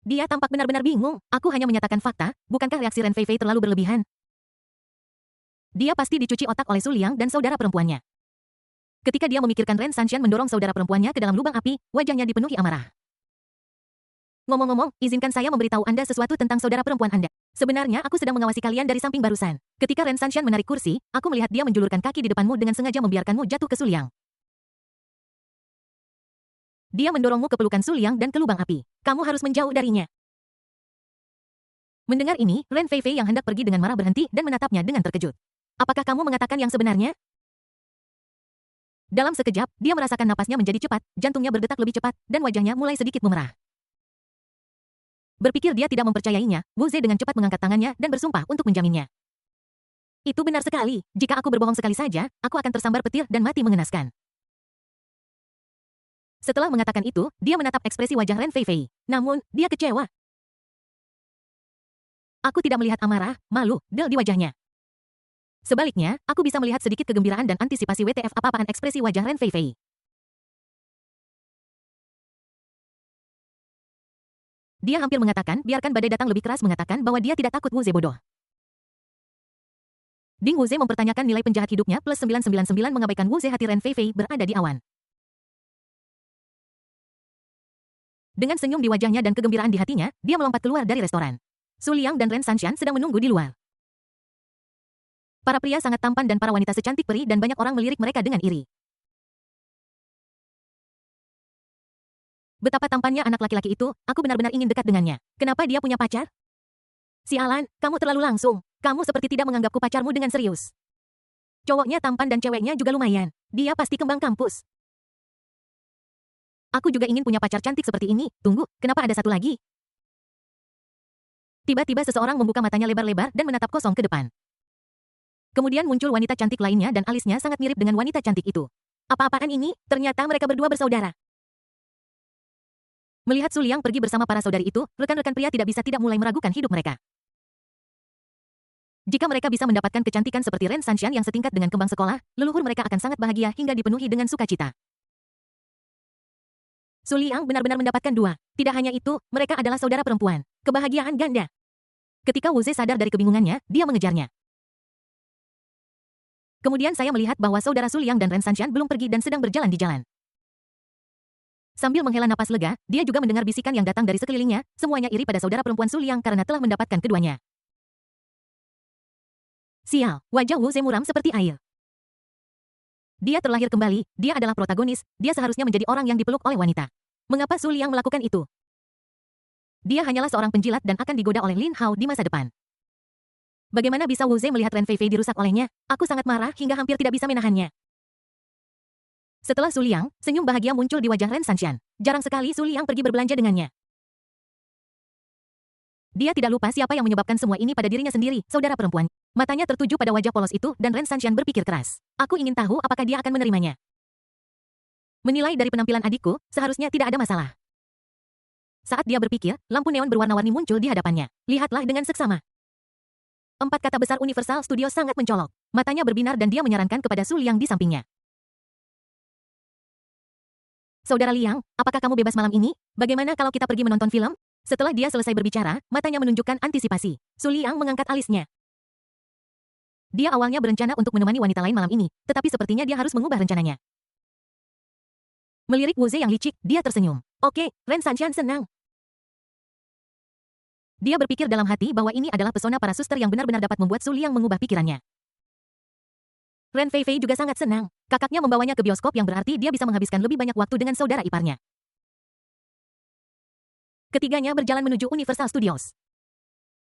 Dia tampak benar-benar bingung. Aku hanya menyatakan fakta, bukankah reaksi Ren Feifei terlalu berlebihan? Dia pasti dicuci otak oleh Su Liang dan saudara perempuannya. Ketika dia memikirkan Ren Sanxian mendorong saudara perempuannya ke dalam lubang api, wajahnya dipenuhi amarah. Ngomong-ngomong, izinkan saya memberitahu Anda sesuatu tentang saudara perempuan Anda. Sebenarnya aku sedang mengawasi kalian dari samping barusan. Ketika Ren Sanshan menarik kursi, aku melihat dia menjulurkan kaki di depanmu dengan sengaja membiarkanmu jatuh ke Su Liang. Dia mendorongmu ke pelukan Su Liang dan ke lubang api. Kamu harus menjauh darinya. Mendengar ini, Ren Feifei yang hendak pergi dengan marah berhenti dan menatapnya dengan terkejut. Apakah kamu mengatakan yang sebenarnya? Dalam sekejap, dia merasakan napasnya menjadi cepat, jantungnya berdetak lebih cepat, dan wajahnya mulai sedikit memerah. Berpikir dia tidak mempercayainya, Wu Ze dengan cepat mengangkat tangannya dan bersumpah untuk menjaminnya. Itu benar sekali, jika aku berbohong sekali saja, aku akan tersambar petir dan mati mengenaskan. Setelah mengatakan itu, dia menatap ekspresi wajah Ren Feifei. Namun, dia kecewa. Aku tidak melihat amarah, malu, del di wajahnya. Sebaliknya, aku bisa melihat sedikit kegembiraan dan antisipasi WTF apa-apaan ekspresi wajah Ren Feifei. Dia hampir mengatakan, biarkan badai datang lebih keras mengatakan bahwa dia tidak takut Wu Ze bodoh. Ding Wu Ze mempertanyakan nilai penjahat hidupnya plus 999 mengabaikan Wu Ze hati Ren Feifei berada di awan. Dengan senyum di wajahnya dan kegembiraan di hatinya, dia melompat keluar dari restoran. Su Liang dan Ren Sanshan sedang menunggu di luar. Para pria sangat tampan dan para wanita secantik peri dan banyak orang melirik mereka dengan iri. Betapa tampannya anak laki-laki itu, aku benar-benar ingin dekat dengannya. Kenapa dia punya pacar? Sialan, kamu terlalu langsung. Kamu seperti tidak menganggapku pacarmu dengan serius. Cowoknya tampan dan ceweknya juga lumayan. Dia pasti kembang kampus. Aku juga ingin punya pacar cantik seperti ini. Tunggu, kenapa ada satu lagi? Tiba-tiba seseorang membuka matanya lebar-lebar dan menatap kosong ke depan. Kemudian muncul wanita cantik lainnya dan alisnya sangat mirip dengan wanita cantik itu. Apa-apaan ini? Ternyata mereka berdua bersaudara. Melihat Su Liang pergi bersama para saudari itu, rekan-rekan pria tidak bisa tidak mulai meragukan hidup mereka. Jika mereka bisa mendapatkan kecantikan seperti Ren Sanshan yang setingkat dengan kembang sekolah, leluhur mereka akan sangat bahagia hingga dipenuhi dengan sukacita. Su Liang benar-benar mendapatkan dua. Tidak hanya itu, mereka adalah saudara perempuan. Kebahagiaan ganda. Ketika Wu Ze sadar dari kebingungannya, dia mengejarnya. Kemudian saya melihat bahwa saudara Su Liang dan Ren Sanshan belum pergi dan sedang berjalan di jalan. Sambil menghela napas lega, dia juga mendengar bisikan yang datang dari sekelilingnya, semuanya iri pada saudara perempuan Su Liang karena telah mendapatkan keduanya. Sial, wajah Wu Ze muram seperti air. Dia terlahir kembali, dia adalah protagonis, dia seharusnya menjadi orang yang dipeluk oleh wanita. Mengapa Su Liang melakukan itu? Dia hanyalah seorang penjilat dan akan digoda oleh Lin Hao di masa depan. Bagaimana bisa Wu Ze melihat Ren Feifei dirusak olehnya? Aku sangat marah hingga hampir tidak bisa menahannya. Setelah Su Liang, senyum bahagia muncul di wajah Ren Sanshan. Jarang sekali Su Liang pergi berbelanja dengannya. Dia tidak lupa siapa yang menyebabkan semua ini pada dirinya sendiri, saudara perempuan. Matanya tertuju pada wajah polos itu dan Ren Sanshan berpikir keras. Aku ingin tahu apakah dia akan menerimanya. Menilai dari penampilan adikku, seharusnya tidak ada masalah. Saat dia berpikir, lampu neon berwarna-warni muncul di hadapannya. Lihatlah dengan seksama. 4 kata besar Universal Studio sangat mencolok. Matanya berbinar dan dia menyarankan kepada Su Liang di sampingnya. Saudara Liang, apakah kamu bebas malam ini? Bagaimana kalau kita pergi menonton film? Setelah dia selesai berbicara, matanya menunjukkan antisipasi. Su Liang mengangkat alisnya. Dia awalnya berencana untuk menemani wanita lain malam ini, tetapi sepertinya dia harus mengubah rencananya. Melirik Wu Ze yang licik, dia tersenyum. Oke, Ren Sanshan senang. Dia berpikir dalam hati bahwa ini adalah pesona para suster yang benar-benar dapat membuat Su Liang mengubah pikirannya. Ren Feifei juga sangat senang. Kakaknya membawanya ke bioskop yang berarti dia bisa menghabiskan lebih banyak waktu dengan saudara iparnya. Ketiganya berjalan menuju Universal Studios.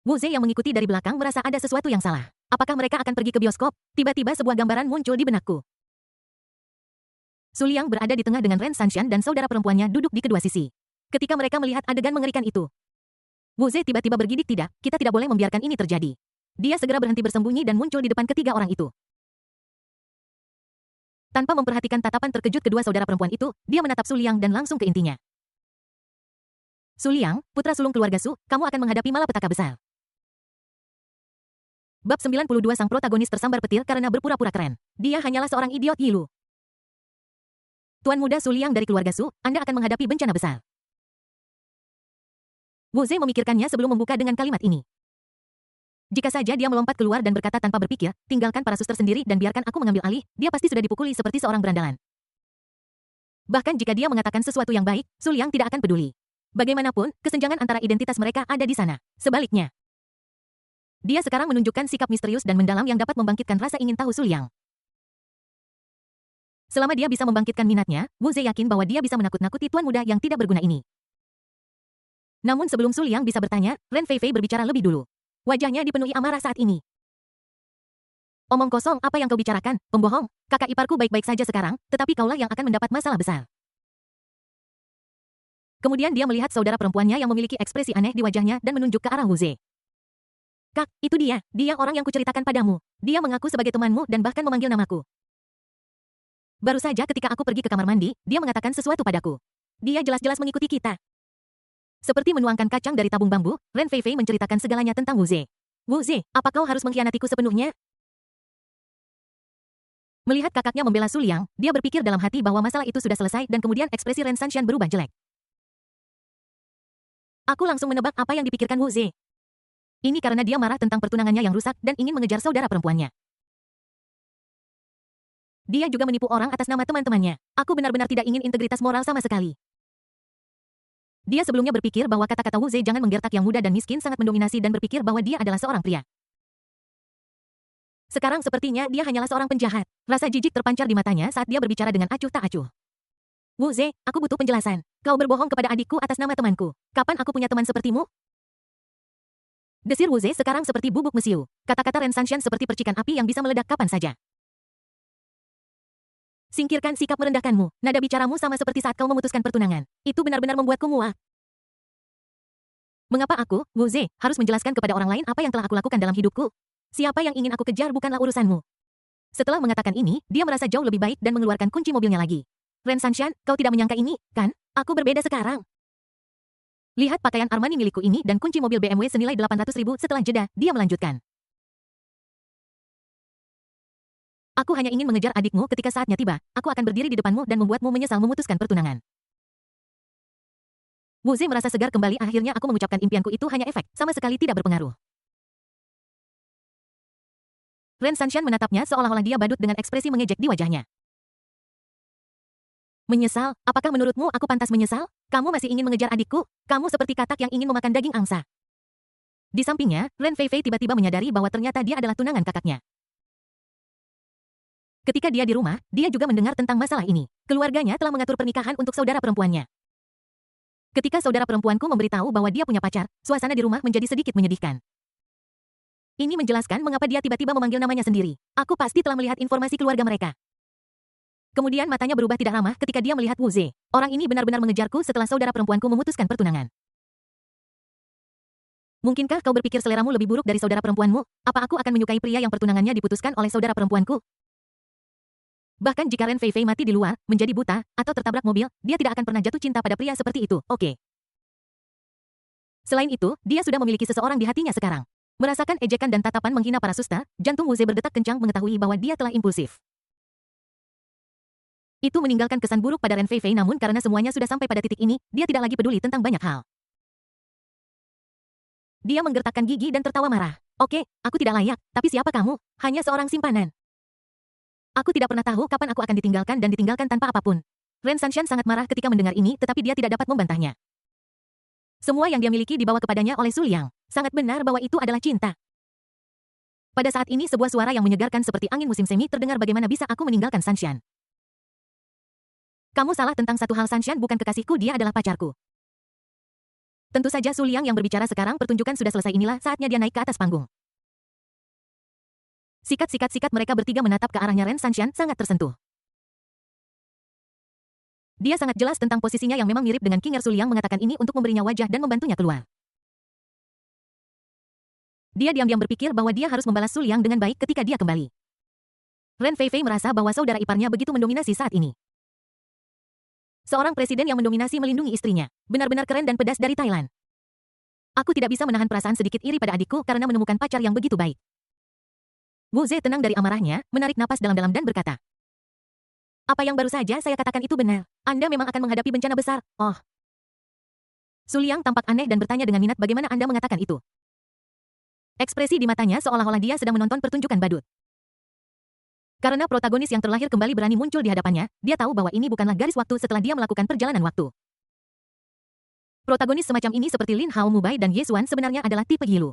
Wu Ze yang mengikuti dari belakang merasa ada sesuatu yang salah. Apakah mereka akan pergi ke bioskop? Tiba-tiba sebuah gambaran muncul di benakku. Su Liang berada di tengah dengan Ren Sanshan dan saudara perempuannya duduk di kedua sisi. Ketika mereka melihat adegan mengerikan itu, Wu Ze tiba-tiba bergidik, tidak, kita tidak boleh membiarkan ini terjadi. Dia segera berhenti bersembunyi dan muncul di depan ketiga orang itu. Tanpa memperhatikan tatapan terkejut kedua saudara perempuan itu, dia menatap Su Liang dan langsung ke intinya. Su Liang, putra sulung keluarga Su, kamu akan menghadapi malapetaka besar. Bab 92 sang protagonis tersambar petir karena berpura-pura keren. Dia hanyalah seorang idiot Yilu. Tuan muda Su Liang dari keluarga Su, Anda akan menghadapi bencana besar. Wu Ze memikirkannya sebelum membuka dengan kalimat ini. Jika saja dia melompat keluar dan berkata tanpa berpikir, tinggalkan para suster sendiri dan biarkan aku mengambil alih, dia pasti sudah dipukuli seperti seorang berandalan. Bahkan jika dia mengatakan sesuatu yang baik, Su Liang tidak akan peduli. Bagaimanapun, kesenjangan antara identitas mereka ada di sana. Sebaliknya, dia sekarang menunjukkan sikap misterius dan mendalam yang dapat membangkitkan rasa ingin tahu Su Liang. Selama dia bisa membangkitkan minatnya, Wu Ze yakin bahwa dia bisa menakut-nakuti tuan muda yang tidak berguna ini. Namun sebelum Su Liang bisa bertanya, Ren Feifei berbicara lebih dulu. Wajahnya dipenuhi amarah saat ini. Omong kosong, apa yang kau bicarakan, pembohong? Kakak iparku baik-baik saja sekarang, tetapi kaulah yang akan mendapat masalah besar. Kemudian dia melihat saudara perempuannya yang memiliki ekspresi aneh di wajahnya dan menunjuk ke arah Wu Ze. Kak, itu dia orang yang kuceritakan padamu. Dia mengaku sebagai temanmu dan bahkan memanggil namaku. Baru saja ketika aku pergi ke kamar mandi, dia mengatakan sesuatu padaku. Dia jelas-jelas mengikuti kita. Seperti menuangkan kacang dari tabung bambu, Ren Feifei menceritakan segalanya tentang Wu Ze. Wu Ze, apa kau harus mengkhianatiku sepenuhnya? Melihat kakaknya membela Su Liang, dia berpikir dalam hati bahwa masalah itu sudah selesai dan kemudian ekspresi Ren Sanshan berubah jelek. Aku langsung menebak apa yang dipikirkan Wu Ze. Ini karena dia marah tentang pertunangannya yang rusak dan ingin mengejar saudara perempuannya. Dia juga menipu orang atas nama teman-temannya. Aku benar-benar tidak ingin integritas moral sama sekali. Dia sebelumnya berpikir bahwa kata-kata Wu Ze jangan menggertak yang muda dan miskin sangat mendominasi dan berpikir bahwa dia adalah seorang pria. Sekarang sepertinya dia hanyalah seorang penjahat. Rasa jijik terpancar di matanya saat dia berbicara dengan acuh tak acuh. Wu Ze, aku butuh penjelasan. Kau berbohong kepada adikku atas nama temanku. Kapan aku punya teman sepertimu? Desir Wu Ze sekarang seperti bubuk mesiu. Kata-kata Ren Sanshan seperti percikan api yang bisa meledak kapan saja. Singkirkan sikap merendahkanmu. Nada bicaramu sama seperti saat kau memutuskan pertunangan. Itu benar-benar membuatku muak. Mengapa aku, Wu Ze, harus menjelaskan kepada orang lain apa yang telah aku lakukan dalam hidupku? Siapa yang ingin aku kejar bukanlah urusanmu. Setelah mengatakan ini, dia merasa jauh lebih baik dan mengeluarkan kunci mobilnya lagi. Ren Sanshan, kau tidak menyangka ini, kan? Aku berbeda sekarang. Lihat pakaian Armani milikku ini dan kunci mobil BMW senilai 800.000 setelah jeda, dia melanjutkan. Aku hanya ingin mengejar adikmu ketika saatnya tiba. Aku akan berdiri di depanmu dan membuatmu menyesal memutuskan pertunangan. Wu Ze merasa segar kembali. Akhirnya aku mengucapkan impianku itu hanya efek, sama sekali tidak berpengaruh. Ren Sanshan menatapnya seolah-olah dia badut dengan ekspresi mengejek di wajahnya. Menyesal? Apakah menurutmu aku pantas menyesal? Kamu masih ingin mengejar adikku? Kamu seperti katak yang ingin memakan daging angsa. Di sampingnya, Ren Feifei tiba-tiba menyadari bahwa ternyata dia adalah tunangan kakaknya. Ketika dia di rumah, dia juga mendengar tentang masalah ini. Keluarganya telah mengatur pernikahan untuk saudara perempuannya. Ketika saudara perempuanku memberitahu bahwa dia punya pacar, suasana di rumah menjadi sedikit menyedihkan. Ini menjelaskan mengapa dia tiba-tiba memanggil namanya sendiri. Aku pasti telah melihat informasi keluarga mereka. Kemudian matanya berubah tidak lama ketika dia melihat Wu Ze. Orang ini benar-benar mengejarku setelah saudara perempuanku memutuskan pertunangan. Mungkinkah kau berpikir seleramu lebih buruk dari saudara perempuanmu? Apa aku akan menyukai pria yang pertunangannya diputuskan oleh saudara perempuanku? Bahkan jika Ren Feifei mati di luar, menjadi buta, atau tertabrak mobil, dia tidak akan pernah jatuh cinta pada pria seperti itu, oke. Selain itu, dia sudah memiliki seseorang di hatinya sekarang. Merasakan ejekan dan tatapan menghina para susta, jantung Wu Ze berdetak kencang mengetahui bahwa dia telah impulsif. Itu meninggalkan kesan buruk pada Ren Feifei namun karena semuanya sudah sampai pada titik ini, dia tidak lagi peduli tentang banyak hal. Dia menggertakkan gigi dan tertawa marah. Oke, aku tidak layak, tapi siapa kamu? Hanya seorang simpanan. Aku tidak pernah tahu kapan aku akan ditinggalkan dan ditinggalkan tanpa apapun. Ren Sanshan sangat marah ketika mendengar ini tetapi dia tidak dapat membantahnya. Semua yang dia miliki dibawa kepadanya oleh Su Liang. Sangat benar bahwa itu adalah cinta. Pada saat ini sebuah suara yang menyegarkan seperti angin musim semi terdengar. Bagaimana bisa aku meninggalkan Sanshan? Kamu salah tentang satu hal. Sanshan bukan kekasihku, dia adalah pacarku. Tentu saja Su Liang yang berbicara sekarang. Pertunjukan sudah selesai, inilah saatnya dia naik ke atas panggung. Sikat mereka bertiga menatap ke arahnya. Ren Sanshan sangat tersentuh. Dia sangat jelas tentang posisinya yang memang mirip dengan King Er. Su Liang mengatakan ini untuk memberinya wajah dan membantunya keluar. Dia diam-diam berpikir bahwa dia harus membalas Su Liang dengan baik ketika dia kembali. Ren Feifei merasa bahwa saudara iparnya begitu mendominasi saat ini. Seorang presiden yang mendominasi melindungi istrinya. Benar-benar keren dan pedas dari Thailand. Aku tidak bisa menahan perasaan sedikit iri pada adikku karena menemukan pacar yang begitu baik. Wu Ze tenang dari amarahnya, menarik napas dalam-dalam dan berkata. Apa yang baru saja saya katakan itu benar. Anda memang akan menghadapi bencana besar. Oh. Su Liang tampak aneh dan bertanya dengan minat bagaimana Anda mengatakan itu. Ekspresi di matanya seolah-olah dia sedang menonton pertunjukan badut. Karena protagonis yang terlahir kembali berani muncul di hadapannya, dia tahu bahwa ini bukanlah garis waktu setelah dia melakukan perjalanan waktu. Protagonis semacam ini seperti Lin Hao Mubai dan Ye Xuan sebenarnya adalah tipe Yilu.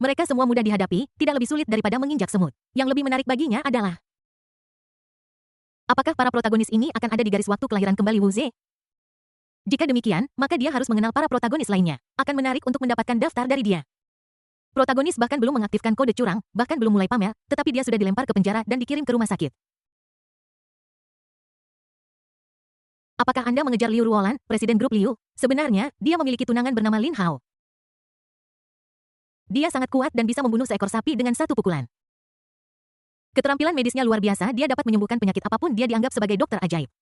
Mereka semua mudah dihadapi, tidak lebih sulit daripada menginjak semut. Yang lebih menarik baginya adalah, apakah para protagonis ini akan ada di garis waktu kelahiran kembali Wu Ze? Jika demikian, maka dia harus mengenal para protagonis lainnya. Akan menarik untuk mendapatkan daftar dari dia. Protagonis bahkan belum mengaktifkan kode curang, bahkan belum mulai pamer, tetapi dia sudah dilempar ke penjara dan dikirim ke rumah sakit. Apakah Anda mengejar Liu Ruolan, Presiden Grup Liu? Sebenarnya, dia memiliki tunangan bernama Lin Hao. Dia sangat kuat dan bisa membunuh seekor sapi dengan satu pukulan. Keterampilan medisnya luar biasa, dia dapat menyembuhkan penyakit apapun, dia dianggap sebagai dokter ajaib.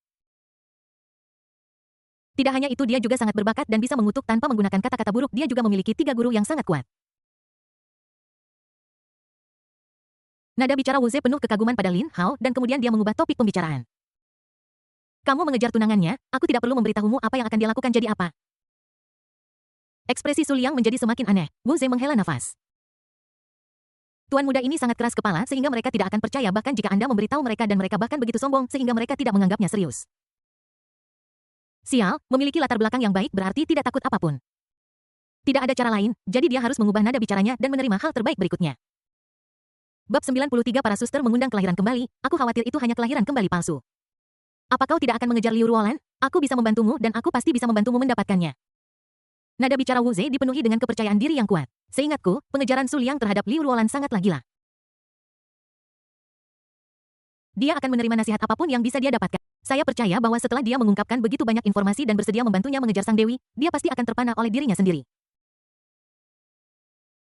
Tidak hanya itu, dia juga sangat berbakat dan bisa mengutuk tanpa menggunakan kata-kata buruk, dia juga memiliki 3 guru yang sangat kuat. Nada bicara Wu Ze penuh kekaguman pada Lin Hao dan kemudian dia mengubah topik pembicaraan. Kamu mengejar tunangannya, aku tidak perlu memberitahumu apa yang akan dia lakukan jadi apa. Ekspresi Su Liang menjadi semakin aneh. Wu Ze menghela nafas. Tuan muda ini sangat keras kepala sehingga mereka tidak akan percaya bahkan jika Anda memberitahu mereka dan mereka bahkan begitu sombong sehingga mereka tidak menganggapnya serius. Sial, memiliki latar belakang yang baik berarti tidak takut apapun. Tidak ada cara lain, jadi dia harus mengubah nada bicaranya dan menerima hal terbaik berikutnya. Bab 93 Para suster mengundang kelahiran kembali, aku khawatir itu hanya kelahiran kembali palsu. Apa kau tidak akan mengejar Liu Ruolan? Aku bisa membantumu dan aku pasti bisa membantumu mendapatkannya. Nada bicara Wu Ze dipenuhi dengan kepercayaan diri yang kuat. Seingatku, pengejaran Su Liang terhadap Liu Ruolan sangatlah gila. Dia akan menerima nasihat apapun yang bisa dia dapatkan. Saya percaya bahwa setelah dia mengungkapkan begitu banyak informasi dan bersedia membantunya mengejar Sang Dewi, dia pasti akan terpana oleh dirinya sendiri.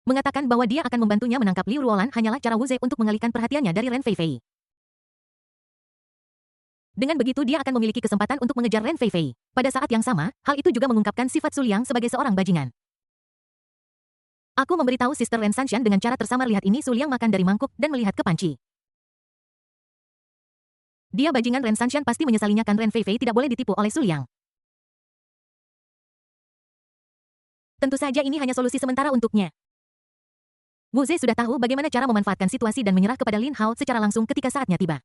Mengatakan bahwa dia akan membantunya menangkap Liu Ruolan hanyalah cara Wu Ze untuk mengalihkan perhatiannya dari Ren Feifei. Dengan begitu dia akan memiliki kesempatan untuk mengejar Ren Feifei. Pada saat yang sama, hal itu juga mengungkapkan sifat Su Liang sebagai seorang bajingan. Aku memberitahu Sister Ren Sanshan dengan cara tersamar, lihat ini. Su Liang makan dari mangkuk dan melihat ke panci. Dia bajingan. Ren Sanshan pasti menyesalinya kan. Ren Feifei tidak boleh ditipu oleh Su Liang. Tentu saja ini hanya solusi sementara untuknya. Wu Ze sudah tahu bagaimana cara memanfaatkan situasi dan menyerah kepada Lin Hao secara langsung ketika saatnya tiba.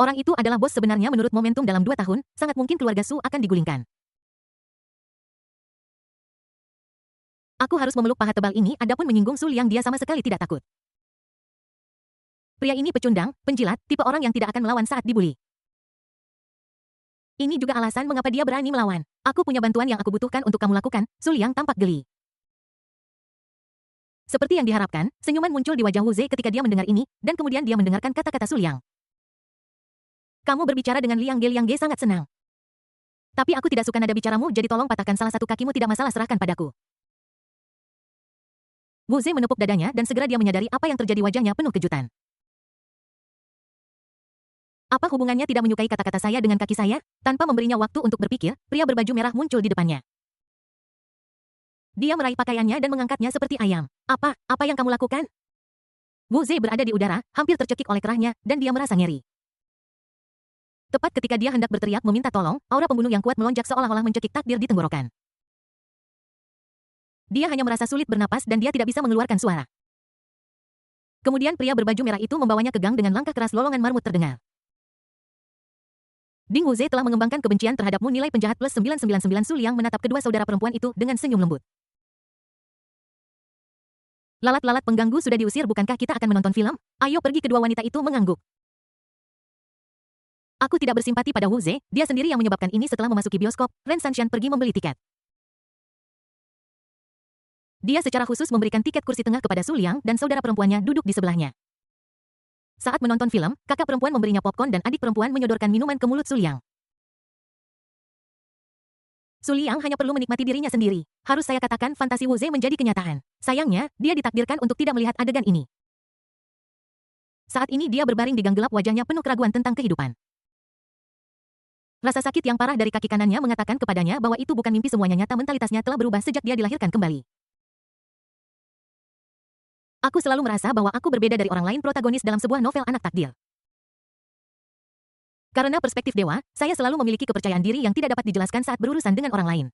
Orang itu adalah bos sebenarnya menurut momentum dalam 2 tahun, sangat mungkin keluarga Su akan digulingkan. Aku harus memeluk paha tebal ini, adapun menyinggung Su Liang dia sama sekali tidak takut. Pria ini pecundang, penjilat, tipe orang yang tidak akan melawan saat dibuli. Ini juga alasan mengapa dia berani melawan. Aku punya bantuan yang aku butuhkan untuk kamu lakukan. Su Liang tampak geli. Seperti yang diharapkan, senyuman muncul di wajah Wu Ze ketika dia mendengar ini, dan kemudian dia mendengarkan kata-kata Su Liang. Kamu berbicara dengan Liang Ge sangat senang. Tapi aku tidak suka nada bicaramu, jadi tolong patahkan salah satu kakimu, tidak masalah, serahkan padaku. Wu Ze menepuk dadanya dan segera dia menyadari apa yang terjadi, wajahnya penuh kejutan. Apa hubungannya tidak menyukai kata-kata saya dengan kaki saya? Tanpa memberinya waktu untuk berpikir, pria berbaju merah muncul di depannya. Dia meraih pakaiannya dan mengangkatnya seperti ayam. Apa yang kamu lakukan? Wu Ze berada di udara, hampir tercekik oleh kerahnya, dan dia merasa ngeri. Tepat ketika dia hendak berteriak meminta tolong, aura pembunuh yang kuat melonjak seolah-olah mencekik takdir di tenggorokan. Dia hanya merasa sulit bernapas dan dia tidak bisa mengeluarkan suara. Kemudian pria berbaju merah itu membawanya ke gang dengan langkah keras, lolongan marmut terdengar. Ding Wu Ze telah mengembangkan kebencian terhadapmu, nilai penjahat plus 999. Su Liang menatap kedua saudara perempuan itu dengan senyum lembut. Lalat-lalat pengganggu sudah diusir, bukankah kita akan menonton film? Ayo pergi, kedua wanita itu mengangguk. Aku tidak bersimpati pada Wu Ze, dia sendiri yang menyebabkan ini. Setelah memasuki bioskop, Ren Sanshan pergi membeli tiket. Dia secara khusus memberikan tiket kursi tengah kepada Su Liang dan saudara perempuannya duduk di sebelahnya. Saat menonton film, kakak perempuan memberinya popcorn dan adik perempuan menyodorkan minuman ke mulut Su Liang. Su Liang hanya perlu menikmati dirinya sendiri. Harus saya katakan, fantasi Wu Ze menjadi kenyataan. Sayangnya, dia ditakdirkan untuk tidak melihat adegan ini. Saat ini dia berbaring di gang gelap, wajahnya penuh keraguan tentang kehidupan. Rasa sakit yang parah dari kaki kanannya mengatakan kepadanya bahwa itu bukan mimpi, semuanya nyata. Mentalitasnya telah berubah sejak dia dilahirkan kembali. Aku selalu merasa bahwa aku berbeda dari orang lain, protagonis dalam sebuah novel anak takdir. Karena perspektif dewa, saya selalu memiliki kepercayaan diri yang tidak dapat dijelaskan saat berurusan dengan orang lain.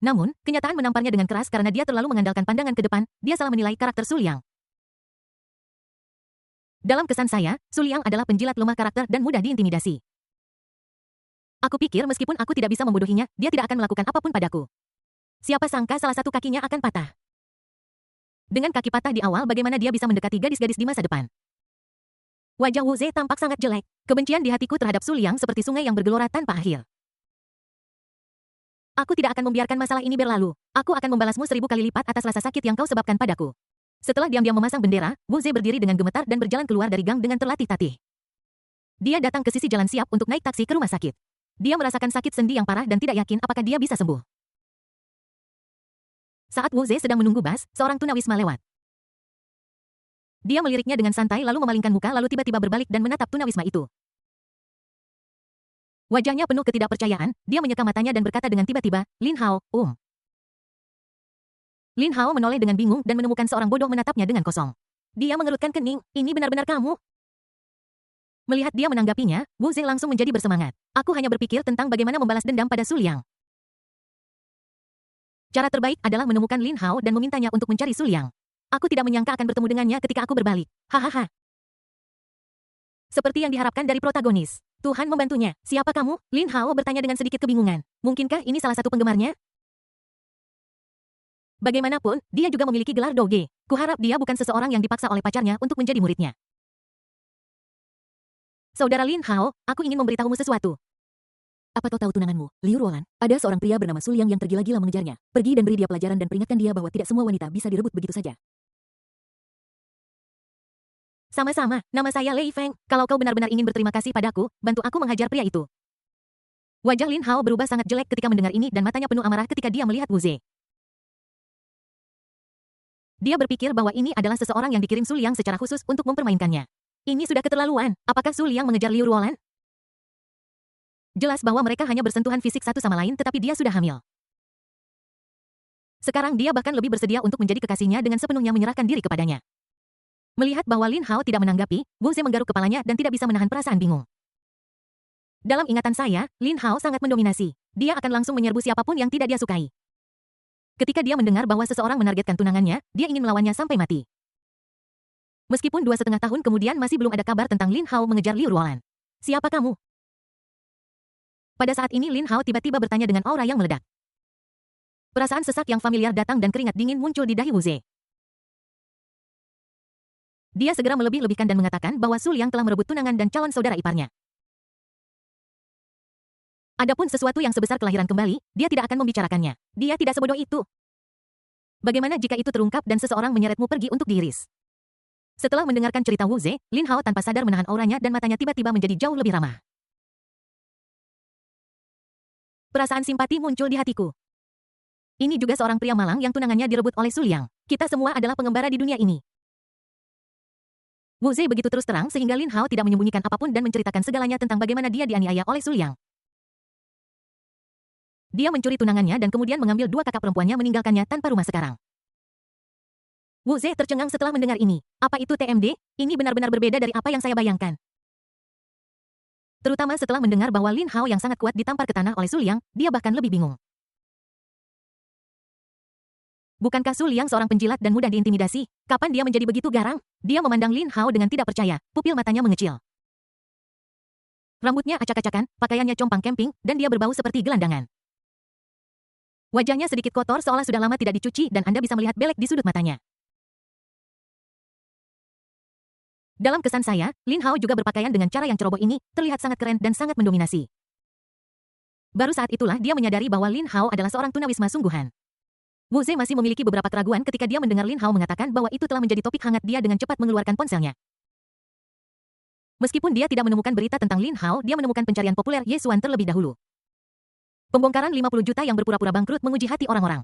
Namun, kenyataan menamparnya dengan keras karena dia terlalu mengandalkan pandangan ke depan. Dia salah menilai karakter Su Liang. Dalam kesan saya, Su Liang adalah penjilat lemah karakter dan mudah diintimidasi. Aku pikir meskipun aku tidak bisa membodohinya, dia tidak akan melakukan apapun padaku. Siapa sangka salah satu kakinya akan patah. Dengan kaki patah di awal, bagaimana dia bisa mendekati gadis-gadis di masa depan? Wajah Wu Ze tampak sangat jelek. Kebencian di hatiku terhadap Su Liang seperti sungai yang bergelora tanpa akhir. Aku tidak akan membiarkan masalah ini berlalu. Aku akan membalasmu 1000 kali lipat atas rasa sakit yang kau sebabkan padaku. Setelah diam-diam memasang bendera, Wu Ze berdiri dengan gemetar dan berjalan keluar dari gang dengan terlatih-tatih. Dia datang ke sisi jalan siap untuk naik taksi ke rumah sakit. Dia merasakan sakit sendi yang parah dan tidak yakin apakah dia bisa sembuh. Saat Wu Ze sedang menunggu bus, seorang tunawisma lewat. Dia meliriknya dengan santai lalu memalingkan muka lalu tiba-tiba berbalik dan menatap tunawisma itu. Wajahnya penuh ketidakpercayaan, dia menyeka matanya dan berkata dengan tiba-tiba, "Lin Hao, Lin Hao menoleh dengan bingung dan menemukan seorang bodoh menatapnya dengan kosong. Dia mengerutkan kening, "Ini benar-benar kamu?" Melihat dia menanggapinya, Wu Ze langsung menjadi bersemangat. Aku hanya berpikir tentang bagaimana membalas dendam pada Su Liang. Cara terbaik adalah menemukan Lin Hao dan memintanya untuk mencari Su Liang. Aku tidak menyangka akan bertemu dengannya ketika aku berbalik. Hahaha. Seperti yang diharapkan dari protagonis. Tuhan membantunya. Siapa kamu? Lin Hao bertanya dengan sedikit kebingungan. Mungkinkah ini salah satu penggemarnya? Bagaimanapun, dia juga memiliki gelar Doge. Kuharap dia bukan seseorang yang dipaksa oleh pacarnya untuk menjadi muridnya. Saudara Lin Hao, aku ingin memberitahumu sesuatu. Apa kau tahu tunanganmu, Liu Ruolan? Ada seorang pria bernama Su Liang yang tergila-gila mengejarnya. Pergi dan beri dia pelajaran dan peringatkan dia bahwa tidak semua wanita bisa direbut begitu saja. Sama-sama, nama saya Lei Feng. Kalau kau benar-benar ingin berterima kasih padaku, bantu aku menghajar pria itu. Wajah Lin Hao berubah sangat jelek ketika mendengar ini dan matanya penuh amarah ketika dia melihat Wu Ze. Dia berpikir bahwa ini adalah seseorang yang dikirim Su Liang secara khusus untuk mempermainkannya. Ini sudah keterlaluan. Apakah Su Liang mengejar Liu Ruolan? Jelas bahwa mereka hanya bersentuhan fisik satu sama lain tetapi dia sudah hamil. Sekarang dia bahkan lebih bersedia untuk menjadi kekasihnya dengan sepenuhnya menyerahkan diri kepadanya. Melihat bahwa Lin Hao tidak menanggapi, Wu Ze menggaruk kepalanya dan tidak bisa menahan perasaan bingung. Dalam ingatan saya, Lin Hao sangat mendominasi. Dia akan langsung menyerbu siapapun yang tidak dia sukai. Ketika dia mendengar bahwa seseorang menargetkan tunangannya, dia ingin melawannya sampai mati. Meskipun 2,5 tahun kemudian masih belum ada kabar tentang Lin Hao mengejar Liu Ruolan. Siapa kamu? Pada saat ini Lin Hao tiba-tiba bertanya dengan aura yang meledak. Perasaan sesak yang familiar datang dan keringat dingin muncul di dahi Wu Ze. Dia segera melebih-lebihkan dan mengatakan bahwa Su Liang telah merebut tunangan dan calon saudara iparnya. Adapun sesuatu yang sebesar kelahiran kembali, dia tidak akan membicarakannya. Dia tidak sebodoh itu. Bagaimana jika itu terungkap dan seseorang menyeretmu pergi untuk diiris? Setelah mendengarkan cerita Wu Ze, Lin Hao tanpa sadar menahan auranya dan matanya tiba-tiba menjadi jauh lebih ramah. Perasaan simpati muncul di hatiku. Ini juga seorang pria malang yang tunangannya direbut oleh Su Liang. Kita semua adalah pengembara di dunia ini. Wu Ze begitu terus terang sehingga Lin Hao tidak menyembunyikan apapun dan menceritakan segalanya tentang bagaimana dia dianiaya oleh Su Liang. Dia mencuri tunangannya dan kemudian mengambil 2 kakak perempuannya meninggalkannya tanpa rumah sekarang. Wu Ze tercengang setelah mendengar ini. Apa itu TMD? Ini benar-benar berbeda dari apa yang saya bayangkan. Terutama setelah mendengar bahwa Lin Hao yang sangat kuat ditampar ke tanah oleh Su Liang, dia bahkan lebih bingung. Bukankah Su Liang seorang penjilat dan mudah diintimidasi? Kapan dia menjadi begitu garang? Dia memandang Lin Hao dengan tidak percaya, pupil matanya mengecil. Rambutnya acak-acakan, pakaiannya compang camping, dan dia berbau seperti gelandangan. Wajahnya sedikit kotor seolah sudah lama tidak dicuci dan Anda bisa melihat belek di sudut matanya. Dalam kesan saya, Lin Hao juga berpakaian dengan cara yang ceroboh ini, terlihat sangat keren dan sangat mendominasi. Baru saat itulah dia menyadari bahwa Lin Hao adalah seorang tunawisma sungguhan. Wu Ze masih memiliki beberapa keraguan ketika dia mendengar Lin Hao mengatakan bahwa itu telah menjadi topik hangat dia dengan cepat mengeluarkan ponselnya. Meskipun dia tidak menemukan berita tentang Lin Hao, dia menemukan pencarian populer Ye Xuan terlebih dahulu. Pembongkaran 50 juta yang berpura-pura bangkrut menguji hati orang-orang.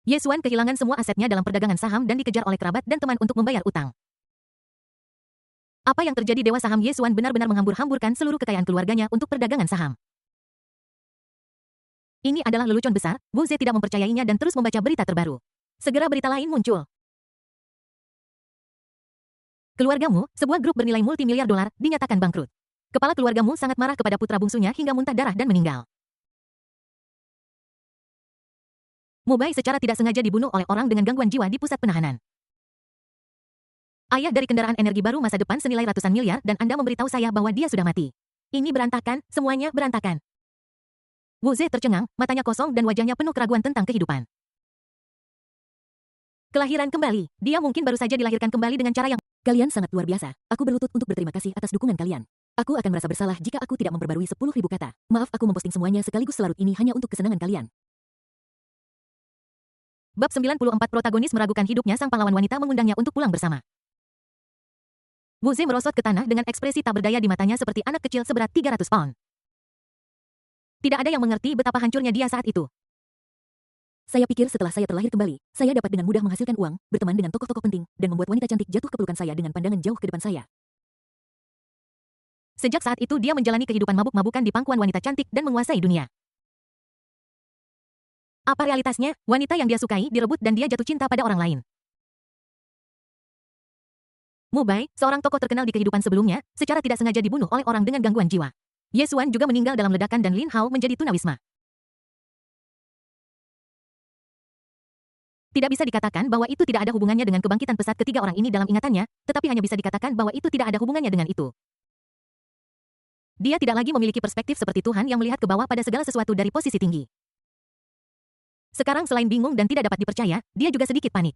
Ye Xuan kehilangan semua asetnya dalam perdagangan saham dan dikejar oleh kerabat dan teman untuk membayar utang. Apa yang terjadi Dewa Saham Ye Xuan benar-benar menghambur-hamburkan seluruh kekayaan keluarganya untuk perdagangan saham. Ini adalah lelucon besar, Wu Ze tidak mempercayainya dan terus membaca berita terbaru. Segera berita lain muncul. Keluargamu, sebuah grup bernilai multimiliar dolar, dinyatakan bangkrut. Kepala keluargamu sangat marah kepada putra bungsunya hingga muntah darah dan meninggal. Mubai secara tidak sengaja dibunuh oleh orang dengan gangguan jiwa di pusat penahanan. Ayah dari kendaraan energi baru masa depan senilai ratusan miliar dan Anda memberitahu saya bahwa dia sudah mati. Ini berantakan, semuanya berantakan. Wu Ze tercengang, matanya kosong dan wajahnya penuh keraguan tentang kehidupan. Kelahiran kembali, dia mungkin baru saja dilahirkan kembali dengan cara yang... Kalian sangat luar biasa. Aku berlutut untuk berterima kasih atas dukungan kalian. Aku akan merasa bersalah jika aku tidak memperbarui 10.000 kata. Maaf aku memposting semuanya sekaligus selarut ini hanya untuk kesenangan kalian. Bab 94 protagonis meragukan hidupnya sang pahlawan wanita mengundangnya untuk pulang bersama. Wu Ze merosot ke tanah dengan ekspresi tak berdaya di matanya seperti anak kecil seberat 300 pound. Tidak ada yang mengerti betapa hancurnya dia saat itu. Saya pikir setelah saya terlahir kembali, saya dapat dengan mudah menghasilkan uang, berteman dengan tokoh-tokoh penting, dan membuat wanita cantik jatuh ke pelukan saya dengan pandangan jauh ke depan saya. Sejak saat itu dia menjalani kehidupan mabuk-mabukan di pangkuan wanita cantik dan menguasai dunia. Apa realitasnya? Wanita yang dia sukai direbut dan dia jatuh cinta pada orang lain. Mu Bai, seorang tokoh terkenal di kehidupan sebelumnya, secara tidak sengaja dibunuh oleh orang dengan gangguan jiwa. Ye Xuan juga meninggal dalam ledakan dan Lin Hao menjadi tunawisma. Tidak bisa dikatakan bahwa itu tidak ada hubungannya dengan kebangkitan pesat ketiga orang ini dalam ingatannya, tetapi hanya bisa dikatakan bahwa itu tidak ada hubungannya dengan itu. Dia tidak lagi memiliki perspektif seperti Tuhan yang melihat ke bawah pada segala sesuatu dari posisi tinggi. Sekarang selain bingung dan tidak dapat dipercaya, dia juga sedikit panik.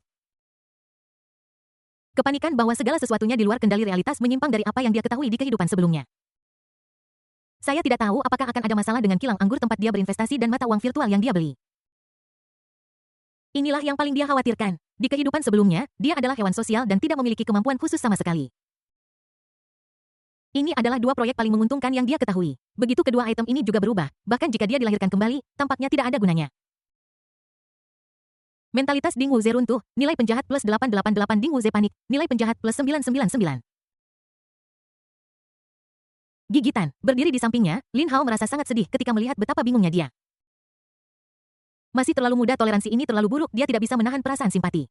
Kepanikan bahwa segala sesuatunya di luar kendali realitas menyimpang dari apa yang dia ketahui di kehidupan sebelumnya. Saya tidak tahu apakah akan ada masalah dengan kilang anggur tempat dia berinvestasi dan mata uang virtual yang dia beli. Inilah yang paling dia khawatirkan. Di kehidupan sebelumnya, dia adalah hewan sosial dan tidak memiliki kemampuan khusus sama sekali. Ini adalah dua proyek paling menguntungkan yang dia ketahui. Begitu kedua item ini juga berubah, bahkan jika dia dilahirkan kembali, tampaknya tidak ada gunanya. Mentalitas Ding Wu Ze runtuh, nilai penjahat plus 888 Ding Wu Ze panik, nilai penjahat plus 999. Gigitan, berdiri di sampingnya, Lin Hao merasa sangat sedih ketika melihat betapa bingungnya dia. Masih terlalu muda toleransi ini terlalu buruk, dia tidak bisa menahan perasaan simpati.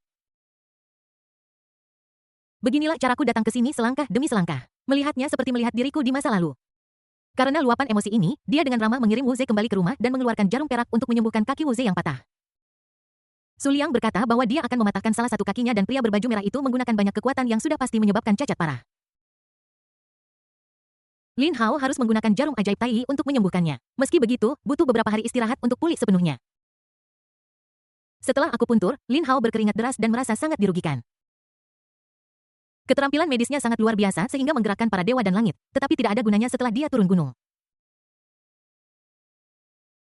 Beginilah caraku datang ke sini selangkah demi selangkah. Melihatnya seperti melihat diriku di masa lalu. Karena luapan emosi ini, dia dengan ramah mengirim Wu Ze kembali ke rumah dan mengeluarkan jarum perak untuk menyembuhkan kaki Wu Ze yang patah. Su Liang berkata bahwa dia akan mematahkan salah satu kakinya dan pria berbaju merah itu menggunakan banyak kekuatan yang sudah pasti menyebabkan cacat parah. Lin Hao harus menggunakan jarum ajaib Tai untuk menyembuhkannya. Meski begitu, butuh beberapa hari istirahat untuk pulih sepenuhnya. Setelah akupuntur, Lin Hao berkeringat deras dan merasa sangat dirugikan. Keterampilan medisnya sangat luar biasa sehingga menggerakkan para dewa dan langit, tetapi tidak ada gunanya setelah dia turun gunung.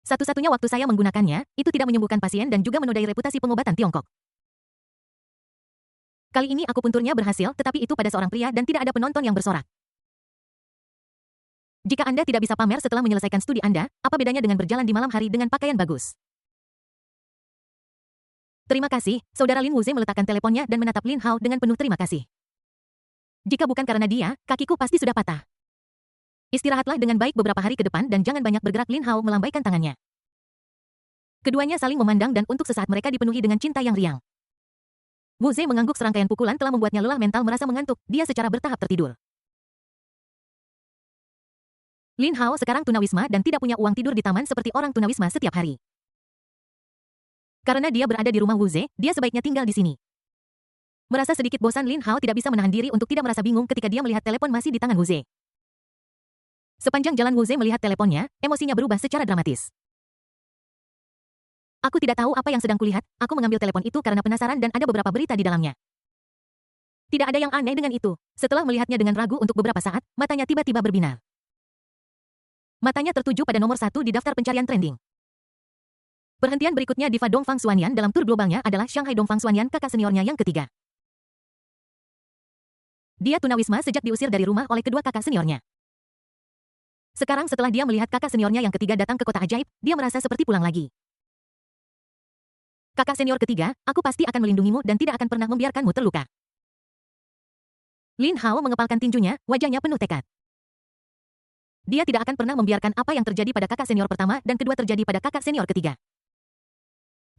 Satu-satunya waktu saya menggunakannya, itu tidak menyembuhkan pasien dan juga menodai reputasi pengobatan Tiongkok. Kali ini akupunturnya berhasil, tetapi itu pada seorang pria dan tidak ada penonton yang bersorak. Jika Anda tidak bisa pamer setelah menyelesaikan studi Anda, apa bedanya dengan berjalan di malam hari dengan pakaian bagus? Terima kasih, Saudara Lin Wu Ze meletakkan teleponnya dan menatap Lin Hao dengan penuh terima kasih. Jika bukan karena dia, kakiku pasti sudah patah. Istirahatlah dengan baik beberapa hari ke depan dan jangan banyak bergerak. Lin Hao melambaikan tangannya. Keduanya saling memandang dan untuk sesaat mereka dipenuhi dengan cinta yang riang. Wu Ze mengangguk, serangkaian pukulan telah membuatnya lelah mental, merasa mengantuk, dia secara bertahap tertidur. Lin Hao sekarang tunawisma dan tidak punya uang tidur di taman seperti orang tunawisma setiap hari. Karena dia berada di rumah Wu Ze, dia sebaiknya tinggal di sini. Merasa sedikit bosan, Lin Hao tidak bisa menahan diri untuk tidak merasa bingung ketika dia melihat telepon masih di tangan Wu Ze. Sepanjang jalan Wu Ze melihat teleponnya, emosinya berubah secara dramatis. Aku tidak tahu apa yang sedang kulihat, aku mengambil telepon itu karena penasaran dan ada beberapa berita di dalamnya. Tidak ada yang aneh dengan itu. Setelah melihatnya dengan ragu untuk beberapa saat, matanya tiba-tiba berbinar. Matanya tertuju pada nomor 1 di daftar pencarian trending. Perhentian berikutnya diva Dongfang Xuanyan dalam tur globalnya adalah Shanghai Dongfang Xuanyan, kakak seniornya yang ketiga. Dia tunawisma sejak diusir dari rumah oleh kedua kakak seniornya. Sekarang setelah dia melihat kakak seniornya yang ketiga datang ke kota ajaib, dia merasa seperti pulang lagi. Kakak senior ketiga, aku pasti akan melindungimu dan tidak akan pernah membiarkanmu terluka. Lin Hao mengepalkan tinjunya, wajahnya penuh tekad. Dia tidak akan pernah membiarkan apa yang terjadi pada kakak senior pertama dan kedua terjadi pada kakak senior ketiga.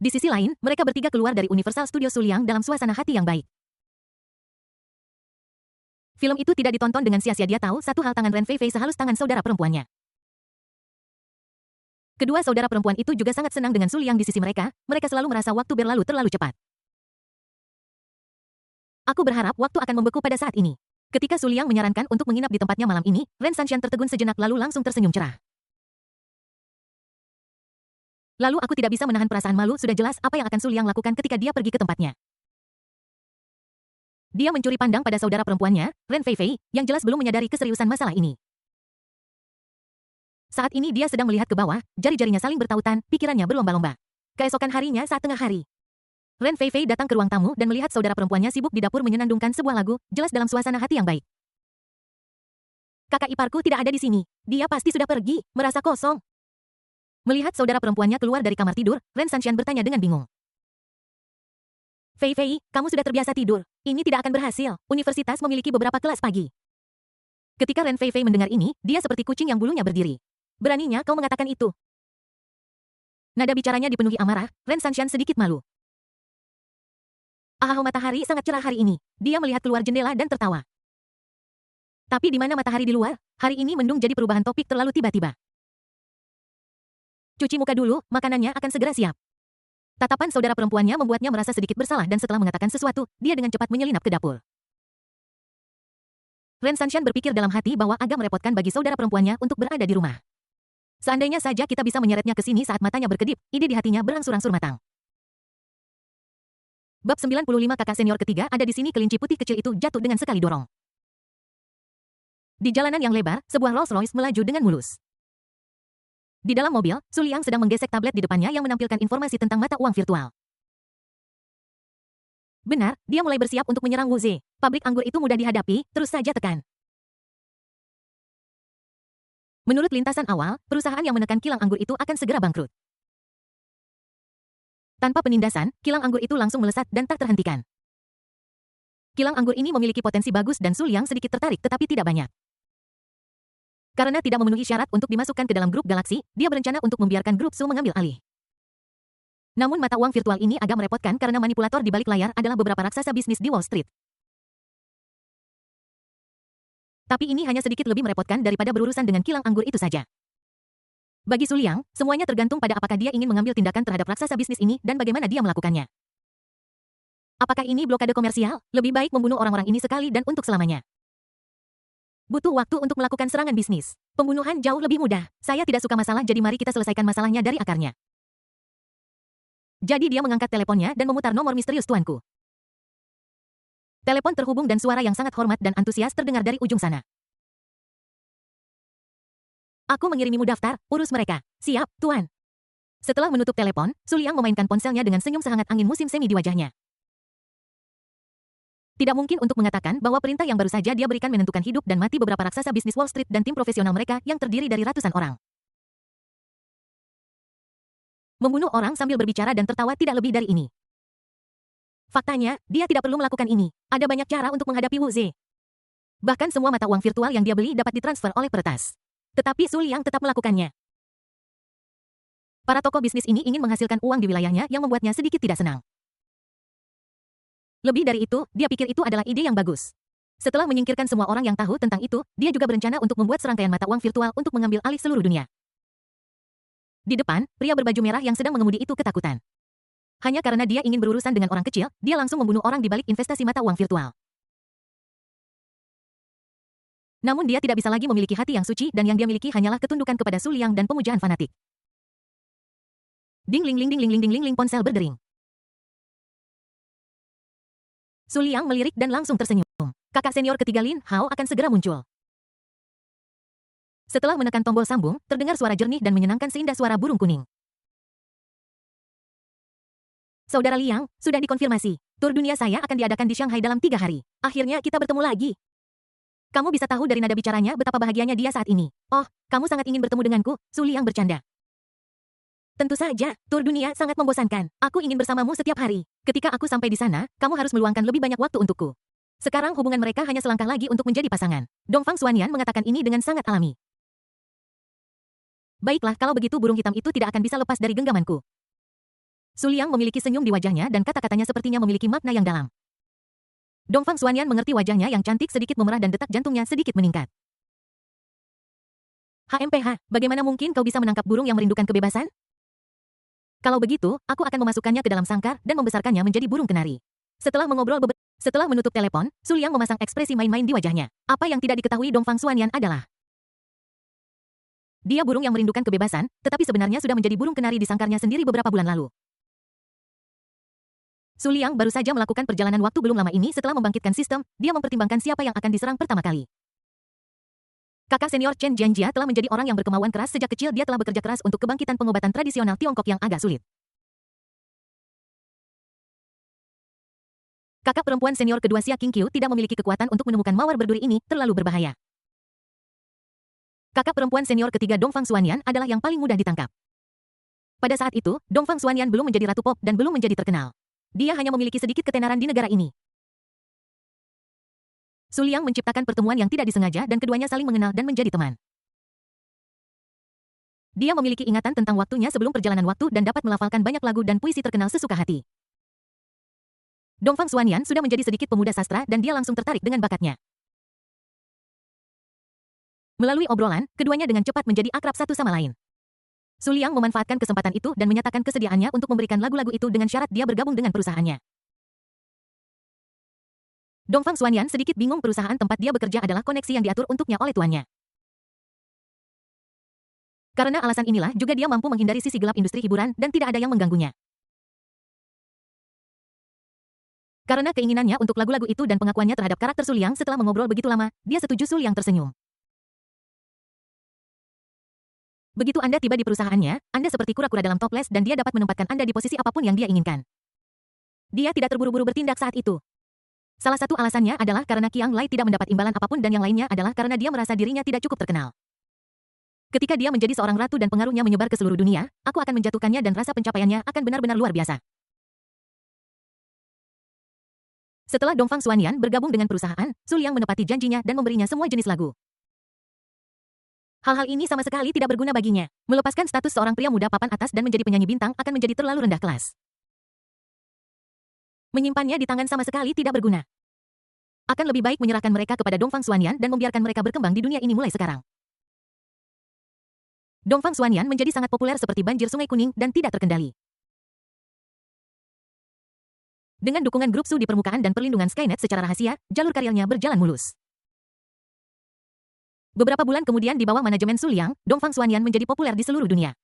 Di sisi lain, mereka bertiga keluar dari Universal Studios Su Liang dalam suasana hati yang baik. Film itu tidak ditonton dengan sia-sia. Dia tahu satu hal, tangan Ren Fei Fei sehalus tangan saudara perempuannya. Kedua saudara perempuan itu juga sangat senang dengan Su Liang di sisi mereka, mereka selalu merasa waktu berlalu terlalu cepat. Aku berharap waktu akan membeku pada saat ini. Ketika Su Liang menyarankan untuk menginap di tempatnya malam ini, Ren Sanxian tertegun sejenak lalu langsung tersenyum cerah. Lalu aku tidak bisa menahan perasaan malu, sudah jelas apa yang akan Su Liang lakukan ketika dia pergi ke tempatnya. Dia mencuri pandang pada saudara perempuannya, Ren Feifei, yang jelas belum menyadari keseriusan masalah ini. Saat ini dia sedang melihat ke bawah, jari-jarinya saling bertautan, pikirannya berlomba-lomba. Keesokan harinya saat tengah hari, Ren Feifei datang ke ruang tamu dan melihat saudara perempuannya sibuk di dapur menyenandungkan sebuah lagu, jelas dalam suasana hati yang baik. Kakak iparku tidak ada di sini. Dia pasti sudah pergi, merasa kosong. Melihat saudara perempuannya keluar dari kamar tidur, Ren Sanxian bertanya dengan bingung. Feifei, kamu sudah terbiasa tidur. Ini tidak akan berhasil. Universitas memiliki beberapa kelas pagi. Ketika Ren Feifei mendengar ini, dia seperti kucing yang bulunya berdiri. Beraninya kau mengatakan itu. Nada bicaranya dipenuhi amarah, Ren Sanxian sedikit malu. Matahari sangat cerah hari ini. Dia melihat keluar jendela dan tertawa. Tapi di mana matahari di luar? Hari ini mendung jadi perubahan topik terlalu tiba-tiba. Cuci muka dulu, makanannya akan segera siap. Tatapan saudara perempuannya membuatnya merasa sedikit bersalah dan setelah mengatakan sesuatu, dia dengan cepat menyelinap ke dapur. Ren Sanxian berpikir dalam hati bahwa agak merepotkan bagi saudara perempuannya untuk berada di rumah. Seandainya saja kita bisa menyeretnya ke sini saat matanya berkedip, ide di hatinya berangsur-angsur matang. Bab 95 kakak senior ketiga ada di sini. Kelinci putih kecil itu jatuh dengan sekali dorong. Di jalanan yang lebar, sebuah Rolls Royce melaju dengan mulus. Di dalam mobil, Su Liang sedang menggesek tablet di depannya yang menampilkan informasi tentang mata uang virtual. Benar, dia mulai bersiap untuk menyerang Wu Ze. Pabrik anggur itu mudah dihadapi, terus saja tekan. Menurut lintasan awal, perusahaan yang menekan kilang anggur itu akan segera bangkrut. Tanpa penindasan, kilang anggur itu langsung melesat dan tak terhentikan. Kilang anggur ini memiliki potensi bagus dan Su Liang sedikit tertarik tetapi tidak banyak. Karena tidak memenuhi syarat untuk dimasukkan ke dalam grup galaksi, dia berencana untuk membiarkan grup Su mengambil alih. Namun mata uang virtual ini agak merepotkan karena manipulator di balik layar adalah beberapa raksasa bisnis di Wall Street. Tapi ini hanya sedikit lebih merepotkan daripada berurusan dengan kilang anggur itu saja. Bagi Su Liang, semuanya tergantung pada apakah dia ingin mengambil tindakan terhadap raksasa bisnis ini dan bagaimana dia melakukannya. Apakah ini blokade komersial? Lebih baik membunuh orang-orang ini sekali dan untuk selamanya. Butuh waktu untuk melakukan serangan bisnis. Pembunuhan jauh lebih mudah. Saya tidak suka masalah, jadi mari kita selesaikan masalahnya dari akarnya. Jadi dia mengangkat teleponnya dan memutar nomor misterius tuanku. Telepon terhubung dan suara yang sangat hormat dan antusias terdengar dari ujung sana. Aku mengirimimu daftar, urus mereka. Siap, tuan. Setelah menutup telepon, Su Liang memainkan ponselnya dengan senyum sehangat angin musim semi di wajahnya. Tidak mungkin untuk mengatakan bahwa perintah yang baru saja dia berikan menentukan hidup dan mati beberapa raksasa bisnis Wall Street dan tim profesional mereka yang terdiri dari ratusan orang. Membunuh orang sambil berbicara dan tertawa tidak lebih dari ini. Faktanya, dia tidak perlu melakukan ini. Ada banyak cara untuk menghadapi Wu Ze. Bahkan semua mata uang virtual yang dia beli dapat ditransfer oleh peretas. Tetapi Su Liang tetap melakukannya. Para tokoh bisnis ini ingin menghasilkan uang di wilayahnya yang membuatnya sedikit tidak senang. Lebih dari itu, dia pikir itu adalah ide yang bagus. Setelah menyingkirkan semua orang yang tahu tentang itu, dia juga berencana untuk membuat serangkaian mata uang virtual untuk mengambil alih seluruh dunia. Di depan, pria berbaju merah yang sedang mengemudi itu ketakutan. Hanya karena dia ingin berurusan dengan orang kecil, dia langsung membunuh orang di balik investasi mata uang virtual. Namun dia tidak bisa lagi memiliki hati yang suci dan yang dia miliki hanyalah ketundukan kepada Su Liang dan pemujaan fanatik. Ding ling ling ding ling ling ding ling ling, ponsel berdering. Su Liang melirik dan langsung tersenyum. Kakak senior ketiga Lin Hao akan segera muncul. Setelah menekan tombol sambung, terdengar suara jernih dan menyenangkan seindah suara burung kuning. Saudara Liang, sudah dikonfirmasi. Tur dunia saya akan diadakan di Shanghai dalam 3 hari. Akhirnya kita bertemu lagi. Kamu bisa tahu dari nada bicaranya betapa bahagianya dia saat ini. Oh, kamu sangat ingin bertemu denganku, Su Liang bercanda. Tentu saja, tur dunia sangat membosankan. Aku ingin bersamamu setiap hari. Ketika aku sampai di sana, kamu harus meluangkan lebih banyak waktu untukku. Sekarang hubungan mereka hanya selangkah lagi untuk menjadi pasangan. Dongfang Xuanyan mengatakan ini dengan sangat alami. Baiklah, kalau begitu burung hitam itu tidak akan bisa lepas dari genggamanku. Su Liang memiliki senyum di wajahnya dan kata-katanya sepertinya memiliki makna yang dalam. Dongfang Xuanyan mengerti wajahnya yang cantik sedikit memerah dan detak jantungnya sedikit meningkat. HMPH, bagaimana mungkin kau bisa menangkap burung yang merindukan kebebasan? Kalau begitu, aku akan memasukkannya ke dalam sangkar dan membesarkannya menjadi burung kenari. Setelah mengobrol beberapa Setelah menutup telepon, Su Liang memasang ekspresi main-main di wajahnya. Apa yang tidak diketahui Dongfang Xuanyan adalah dia burung yang merindukan kebebasan, tetapi sebenarnya sudah menjadi burung kenari di sangkarnya sendiri beberapa bulan lalu. Su Liang baru saja melakukan perjalanan waktu belum lama ini setelah membangkitkan sistem, dia mempertimbangkan siapa yang akan diserang pertama kali. Kakak senior Chen Jianjia telah menjadi orang yang berkemauan keras sejak kecil. Dia telah bekerja keras untuk kebangkitan pengobatan tradisional Tiongkok yang agak sulit. Kakak perempuan senior kedua Xia Qingqiu tidak memiliki kekuatan untuk menemukan mawar berduri ini, terlalu berbahaya. Kakak perempuan senior ketiga Dongfang Xuanyan adalah yang paling mudah ditangkap. Pada saat itu, Dongfang Xuanyan belum menjadi ratu pop dan belum menjadi terkenal. Dia hanya memiliki sedikit ketenaran di negara ini. Su Liang menciptakan pertemuan yang tidak disengaja dan keduanya saling mengenal dan menjadi teman. Dia memiliki ingatan tentang waktunya sebelum perjalanan waktu dan dapat melafalkan banyak lagu dan puisi terkenal sesuka hati. Dongfang Xuanyan sudah menjadi sedikit pemuda sastra dan dia langsung tertarik dengan bakatnya. Melalui obrolan, keduanya dengan cepat menjadi akrab satu sama lain. Su Liang memanfaatkan kesempatan itu dan menyatakan kesediaannya untuk memberikan lagu-lagu itu dengan syarat dia bergabung dengan perusahaannya. Dongfang Xuanyan sedikit bingung. Perusahaan tempat dia bekerja adalah koneksi yang diatur untuknya oleh tuannya. Karena alasan inilah juga dia mampu menghindari sisi gelap industri hiburan dan tidak ada yang mengganggunya. Karena keinginannya untuk lagu-lagu itu dan pengakuannya terhadap karakter Su Liang setelah mengobrol begitu lama, dia setuju. Su Liang tersenyum. Begitu Anda tiba di perusahaannya, Anda seperti kura-kura dalam toples dan dia dapat menempatkan Anda di posisi apapun yang dia inginkan. Dia tidak terburu-buru bertindak saat itu. Salah satu alasannya adalah karena Qiang Lai tidak mendapat imbalan apapun dan yang lainnya adalah karena dia merasa dirinya tidak cukup terkenal. Ketika dia menjadi seorang ratu dan pengaruhnya menyebar ke seluruh dunia, aku akan menjatuhkannya dan rasa pencapaiannya akan benar-benar luar biasa. Setelah Dongfang Xuanyan bergabung dengan perusahaan, Su Liang menepati janjinya dan memberinya semua jenis lagu. Hal-hal ini sama sekali tidak berguna baginya. Melepaskan status seorang pria muda papan atas dan menjadi penyanyi bintang akan menjadi terlalu rendah kelas. Menyimpannya di tangan sama sekali tidak berguna. Akan lebih baik menyerahkan mereka kepada Dongfang Xuanyan dan membiarkan mereka berkembang di dunia ini mulai sekarang. Dongfang Xuanyan menjadi sangat populer seperti banjir Sungai Kuning dan tidak terkendali. Dengan dukungan grup Su di permukaan dan perlindungan Skynet secara rahasia, jalur karirnya berjalan mulus. Beberapa bulan kemudian di bawah manajemen Su Liang, Dongfang Xuanyan menjadi populer di seluruh dunia.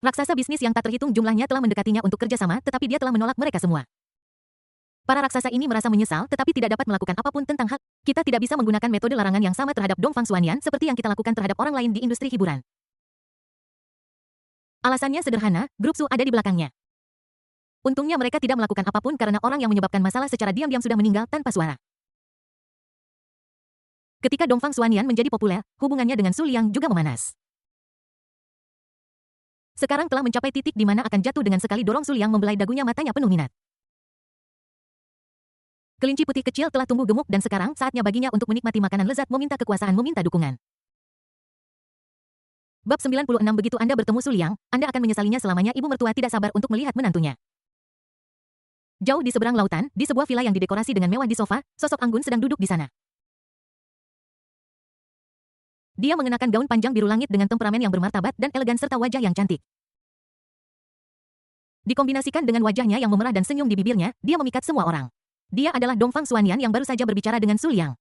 Raksasa bisnis yang tak terhitung jumlahnya telah mendekatinya untuk kerjasama, tetapi dia telah menolak mereka semua. Para raksasa ini merasa menyesal tetapi tidak dapat melakukan apapun tentang hal. Kita tidak bisa menggunakan metode larangan yang sama terhadap Dongfang Xuanyan seperti yang kita lakukan terhadap orang lain di industri hiburan. Alasannya sederhana, grup Su ada di belakangnya. Untungnya mereka tidak melakukan apapun karena orang yang menyebabkan masalah secara diam-diam sudah meninggal tanpa suara. Ketika Dongfang Xuanyan menjadi populer, hubungannya dengan Su Liang juga memanas. Sekarang telah mencapai titik di mana akan jatuh dengan sekali dorong Su Liang membelai dagunya, matanya penuh minat. Kelinci putih kecil telah tumbuh gemuk dan sekarang saatnya baginya untuk menikmati makanan lezat, meminta kekuasaan, meminta dukungan. Bab 96. Begitu Anda bertemu Su Liang, Anda akan menyesalinya selamanya. Ibu mertua tidak sabar untuk melihat menantunya. Jauh di seberang lautan, di sebuah villa yang didekorasi dengan mewah di sofa, sosok Anggun sedang duduk di sana. Dia mengenakan gaun panjang biru langit dengan temperamen yang bermartabat dan elegan serta wajah yang cantik. Dikombinasikan dengan wajahnya yang memerah dan senyum di bibirnya, dia memikat semua orang. Dia adalah Dongfang Xuanyan yang baru saja berbicara dengan Su Liang.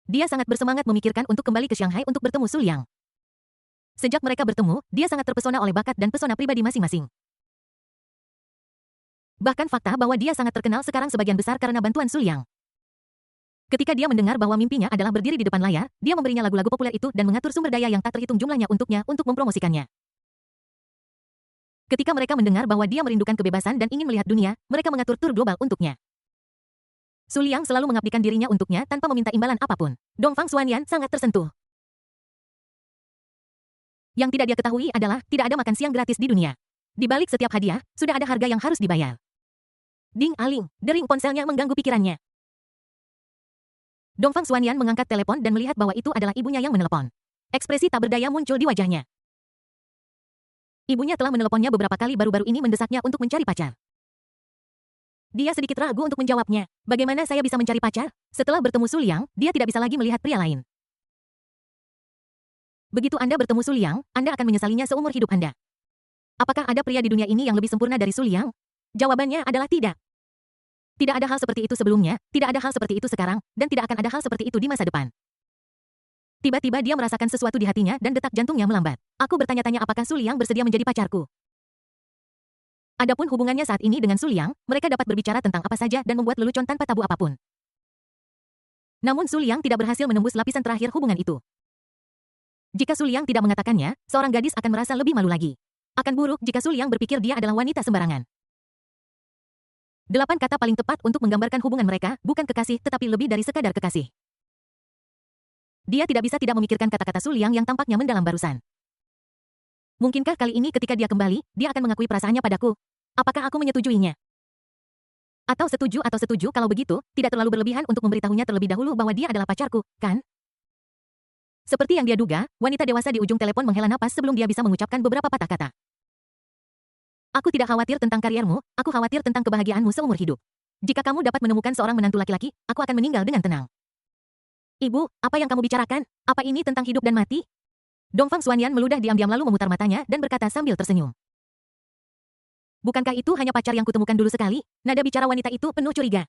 Dia sangat bersemangat memikirkan untuk kembali ke Shanghai untuk bertemu Su Liang. Sejak mereka bertemu, dia sangat terpesona oleh bakat dan pesona pribadi masing-masing. Bahkan fakta bahwa dia sangat terkenal sekarang sebagian besar karena bantuan Su Liang. Ketika dia mendengar bahwa mimpinya adalah berdiri di depan layar, dia memberinya lagu-lagu populer itu dan mengatur sumber daya yang tak terhitung jumlahnya untuknya untuk mempromosikannya. Ketika mereka mendengar bahwa dia merindukan kebebasan dan ingin melihat dunia, mereka mengatur tur global untuknya. Su Liang selalu mengabdikan dirinya untuknya tanpa meminta imbalan apapun. Dongfang Xuanyan sangat tersentuh. Yang tidak dia ketahui adalah tidak ada makan siang gratis di dunia. Di balik setiap hadiah, sudah ada harga yang harus dibayar. Ding aling, dering ponselnya mengganggu pikirannya. Dongfang Xuanyan mengangkat telepon dan melihat bahwa itu adalah ibunya yang menelepon. Ekspresi tak berdaya muncul di wajahnya. Ibunya telah meneleponnya beberapa kali baru-baru ini mendesaknya untuk mencari pacar. Dia sedikit ragu untuk menjawabnya. Bagaimana saya bisa mencari pacar? Setelah bertemu Su Liang, dia tidak bisa lagi melihat pria lain. Begitu Anda bertemu Su Liang, Anda akan menyesalinya seumur hidup Anda. Apakah ada pria di dunia ini yang lebih sempurna dari Su Liang? Jawabannya adalah tidak. Tidak ada hal seperti itu sebelumnya, tidak ada hal seperti itu sekarang, dan tidak akan ada hal seperti itu di masa depan. Tiba-tiba dia merasakan sesuatu di hatinya dan detak jantungnya melambat. Aku bertanya-tanya apakah Su Liang bersedia menjadi pacarku. Adapun hubungannya saat ini dengan Su Liang, mereka dapat berbicara tentang apa saja dan membuat lelucon tanpa tabu apapun. Namun Su Liang tidak berhasil menembus lapisan terakhir hubungan itu. Jika Su Liang tidak mengatakannya, seorang gadis akan merasa lebih malu lagi. Akan buruk jika Su Liang berpikir dia adalah wanita sembarangan. 8 kata paling tepat untuk menggambarkan hubungan mereka, bukan kekasih tetapi lebih dari sekadar kekasih. Dia tidak bisa tidak memikirkan kata-kata Su Liang yang tampaknya mendalam barusan. Mungkinkah kali ini ketika dia kembali, dia akan mengakui perasaannya padaku? Apakah aku menyetujuinya? Atau setuju kalau begitu, tidak terlalu berlebihan untuk memberitahunya terlebih dahulu bahwa dia adalah pacarku, kan? Seperti yang dia duga, wanita dewasa di ujung telepon menghela napas sebelum dia bisa mengucapkan beberapa patah kata. Aku tidak khawatir tentang kariermu, aku khawatir tentang kebahagiaanmu seumur hidup. Jika kamu dapat menemukan seorang menantu laki-laki, aku akan meninggal dengan tenang. Ibu, apa yang kamu bicarakan? Apa ini tentang hidup dan mati? Dongfang Xuanyan meludah diam-diam lalu memutar matanya dan berkata sambil tersenyum. Bukankah itu hanya pacar yang kutemukan dulu sekali? Nada bicara wanita itu penuh curiga.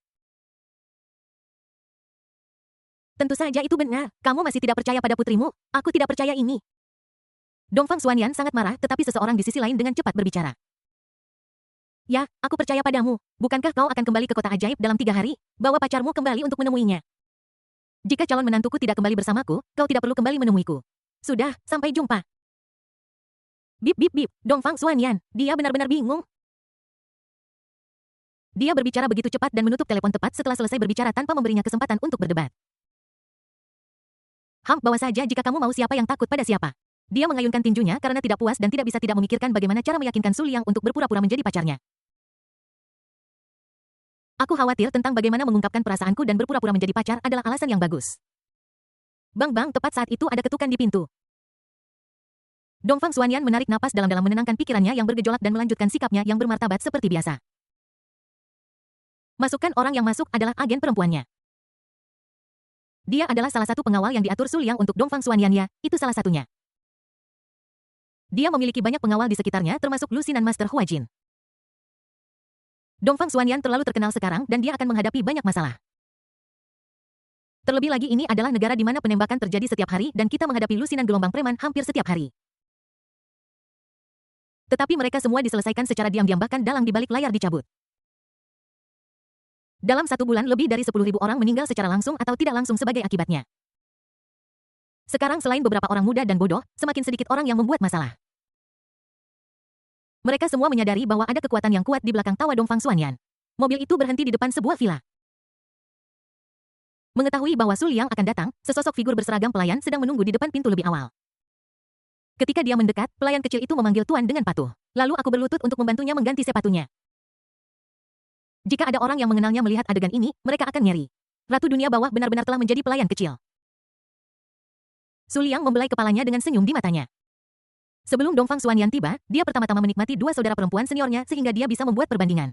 Tentu saja itu benar, kamu masih tidak percaya pada putrimu, aku tidak percaya ini. Dongfang Xuanyan sangat marah tetapi seseorang di sisi lain dengan cepat berbicara. Ya, aku percaya padamu, bukankah kau akan kembali ke kota ajaib dalam 3 hari? Bawa pacarmu kembali untuk menemuinya. Jika calon menantuku tidak kembali bersamaku, kau tidak perlu kembali menemuiku. Sudah, sampai jumpa. Bip bip bip, Dongfang Xuanyan, dia benar-benar bingung. Dia berbicara begitu cepat dan menutup telepon tepat setelah selesai berbicara tanpa memberinya kesempatan untuk berdebat. Bawa saja jika kamu mau siapa yang takut pada siapa. Dia mengayunkan tinjunya karena tidak puas dan tidak bisa tidak memikirkan bagaimana cara meyakinkan Su Liang untuk berpura-pura menjadi pacarnya. Aku khawatir tentang bagaimana mengungkapkan perasaanku dan berpura-pura menjadi pacar adalah alasan yang bagus. Bang-bang, tepat saat itu ada ketukan di pintu. Dongfang Xuanyan menarik napas dalam-dalam menenangkan pikirannya yang bergejolak dan melanjutkan sikapnya yang bermartabat seperti biasa. Masukkan orang yang masuk adalah agen perempuannya. Dia adalah salah satu pengawal yang diatur Su Liang untuk Dongfang Xuanyan ya, itu salah satunya. Dia memiliki banyak pengawal di sekitarnya termasuk Lusinan Master Huajin. Dongfang Xuanyan terlalu terkenal sekarang dan dia akan menghadapi banyak masalah. Terlebih lagi ini adalah negara di mana penembakan terjadi setiap hari dan kita menghadapi lusinan gelombang preman hampir setiap hari. Tetapi mereka semua diselesaikan secara diam-diam bahkan dalang di balik layar dicabut. Dalam 1 bulan lebih dari 10.000 orang meninggal secara langsung atau tidak langsung sebagai akibatnya. Sekarang selain beberapa orang muda dan bodoh, semakin sedikit orang yang membuat masalah. Mereka semua menyadari bahwa ada kekuatan yang kuat di belakang tawa Dongfang Xuanyan. Mobil itu berhenti di depan sebuah villa. Mengetahui bahwa Su Liang akan datang, sesosok figur berseragam pelayan sedang menunggu di depan pintu lebih awal. Ketika dia mendekat, pelayan kecil itu memanggil tuan dengan patuh. Lalu aku berlutut untuk membantunya mengganti sepatunya. Jika ada orang yang mengenalnya melihat adegan ini, mereka akan nyeri. Ratu dunia bawah benar-benar telah menjadi pelayan kecil. Su Liang membelai kepalanya dengan senyum di matanya. Sebelum Dongfang Xuanyan tiba, dia pertama-tama menikmati 2 saudara perempuan seniornya sehingga dia bisa membuat perbandingan.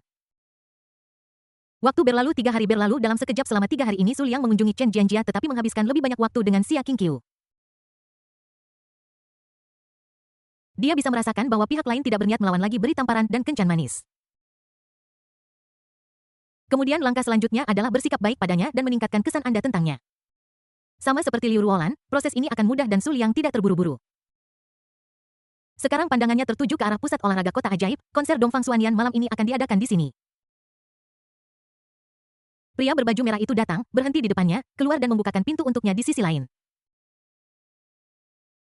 Waktu berlalu 3 hari berlalu dalam sekejap selama 3 hari ini Su Liang mengunjungi Chen Jianjia tetapi menghabiskan lebih banyak waktu dengan Xia Qingqiu. Dia bisa merasakan bahwa pihak lain tidak berniat melawan lagi beri tamparan dan kencan manis. Kemudian langkah selanjutnya adalah bersikap baik padanya dan meningkatkan kesan Anda tentangnya. Sama seperti Liu Ruolan, proses ini akan mudah dan Su Liang tidak terburu-buru. Sekarang pandangannya tertuju ke arah pusat olahraga kota ajaib, konser Dongfang Xuanyan malam ini akan diadakan di sini. Pria berbaju merah itu datang, berhenti di depannya, keluar dan membukakan pintu untuknya di sisi lain.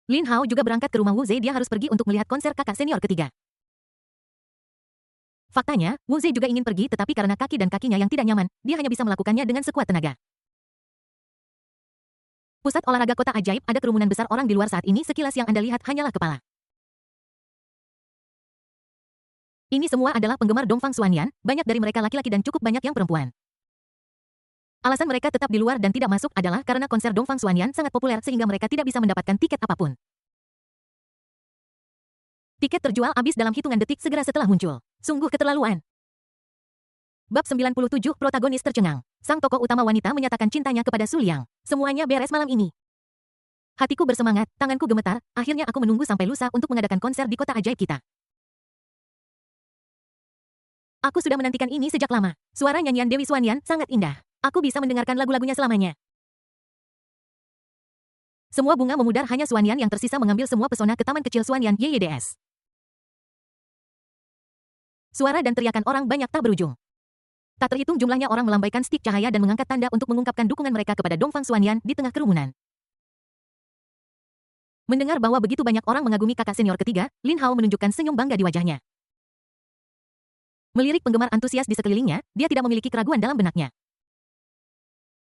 Lin Hao juga berangkat ke rumah Wu Zhe, dia harus pergi untuk melihat konser kakak senior ketiga. Faktanya, Wu Zhe juga ingin pergi tetapi karena kaki dan kakinya yang tidak nyaman, dia hanya bisa melakukannya dengan sekuat tenaga. Pusat olahraga kota ajaib ada kerumunan besar orang di luar saat ini sekilas yang Anda lihat hanyalah kepala. Ini semua adalah penggemar Dongfang Xuanyan, banyak dari mereka laki-laki dan cukup banyak yang perempuan. Alasan mereka tetap di luar dan tidak masuk adalah karena konser Dongfang Xuanyan sangat populer sehingga mereka tidak bisa mendapatkan tiket apapun. Tiket terjual habis dalam hitungan detik segera setelah muncul. Sungguh keterlaluan. Bab 97, protagonis tercengang. Sang tokoh utama wanita menyatakan cintanya kepada Su Liang. Semuanya beres malam ini. Hatiku bersemangat, tanganku gemetar, akhirnya aku menunggu sampai lusa untuk mengadakan konser di kota ajaib kita. Aku sudah menantikan ini sejak lama. Suara nyanyian Dewi Xuanyan sangat indah. Aku bisa mendengarkan lagu-lagunya selamanya. Semua bunga memudar, hanya Xuanyan yang tersisa mengambil semua pesona ke taman kecil Xuanyan YYDS. Suara dan teriakan orang banyak tak berujung. Tak terhitung jumlahnya orang melambaikan stik cahaya dan mengangkat tanda untuk mengungkapkan dukungan mereka kepada Dongfang Xuanyan di tengah kerumunan. Mendengar bahwa begitu banyak orang mengagumi kakak senior ketiga, Lin Hao menunjukkan senyum bangga di wajahnya. Melirik penggemar antusias di sekelilingnya, dia tidak memiliki keraguan dalam benaknya.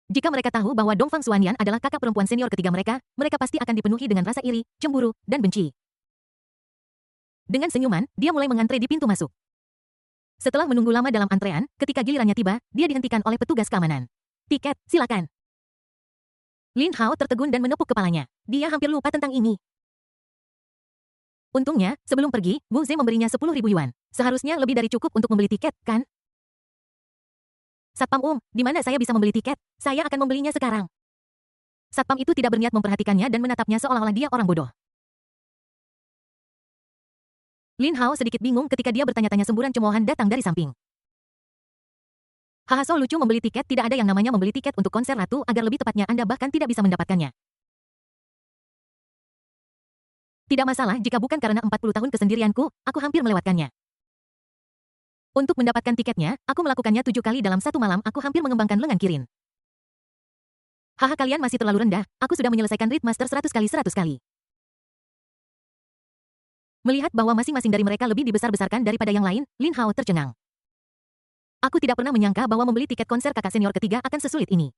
Jika mereka tahu bahwa Dongfang Xuanyan adalah kakak perempuan senior ketiga mereka, mereka pasti akan dipenuhi dengan rasa iri, cemburu, dan benci. Dengan senyuman, dia mulai mengantre di pintu masuk. Setelah menunggu lama dalam antrean, ketika gilirannya tiba, dia dihentikan oleh petugas keamanan. Tiket, silakan. Lin Hao tertegun dan menepuk kepalanya. Dia hampir lupa tentang ini. Untungnya, sebelum pergi, Wu Ze memberinya 10.000 yuan. Seharusnya lebih dari cukup untuk membeli tiket, kan? Satpam, di mana saya bisa membeli tiket? Saya akan membelinya sekarang. Satpam itu tidak berniat memperhatikannya dan menatapnya seolah-olah dia orang bodoh. Lin Hao sedikit bingung ketika dia bertanya-tanya, semburan cemoohan datang dari samping. Haha, so lucu, membeli tiket, tidak ada yang namanya membeli tiket untuk konser ratu, agar lebih tepatnya Anda bahkan tidak bisa mendapatkannya. Tidak masalah jika bukan karena 40 tahun kesendirianku, aku hampir melewatkannya. Untuk mendapatkan tiketnya, aku melakukannya 7 kali dalam satu malam, aku hampir mengembangkan lengan Kirin. Haha, kalian masih terlalu rendah, aku sudah menyelesaikan Ritmaster 100 kali 100 kali. Melihat bahwa masing-masing dari mereka lebih dibesar-besarkan daripada yang lain, Lin Hao tercengang. Aku tidak pernah menyangka bahwa membeli tiket konser kakak senior ketiga akan sesulit ini.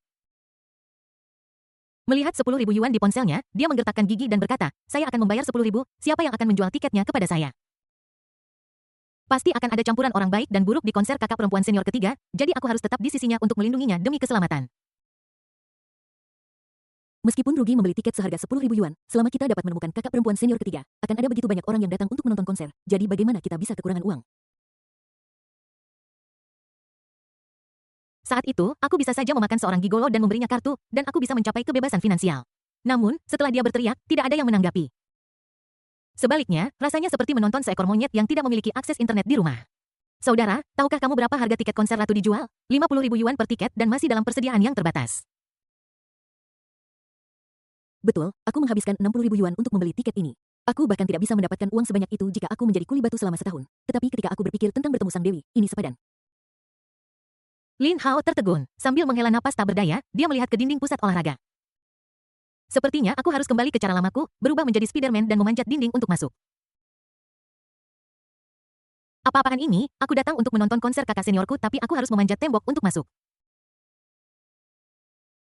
Melihat 10.000 yuan di ponselnya, dia menggertakkan gigi dan berkata, saya akan membayar 10.000, siapa yang akan menjual tiketnya kepada saya? Pasti akan ada campuran orang baik dan buruk di konser kakak perempuan senior ketiga, jadi aku harus tetap di sisinya untuk melindunginya demi keselamatan. Meskipun rugi membeli tiket seharga 10.000 yuan, selama kita dapat menemukan kakak perempuan senior ketiga, akan ada begitu banyak orang yang datang untuk menonton konser, jadi bagaimana kita bisa kekurangan uang? Saat itu, aku bisa saja memakan seorang gigolo dan memberinya kartu, dan aku bisa mencapai kebebasan finansial. Namun, setelah dia berteriak, tidak ada yang menanggapi. Sebaliknya, rasanya seperti menonton seekor monyet yang tidak memiliki akses internet di rumah. Saudara, tahukah kamu berapa harga tiket konser ratu dijual? 50.000 yuan per tiket dan masih dalam persediaan yang terbatas. Betul, aku menghabiskan 60.000 yuan untuk membeli tiket ini. Aku bahkan tidak bisa mendapatkan uang sebanyak itu jika aku menjadi kuli batu selama setahun. Tetapi ketika aku berpikir tentang bertemu Sang Dewi, ini sepadan. Lin Hao tertegun. Sambil menghela napas tak berdaya, dia melihat ke dinding pusat olahraga. Sepertinya aku harus kembali ke cara lamaku, berubah menjadi Spiderman dan memanjat dinding untuk masuk. Apa-apaan ini? Aku datang untuk menonton konser kakak seniorku, tapi aku harus memanjat tembok untuk masuk.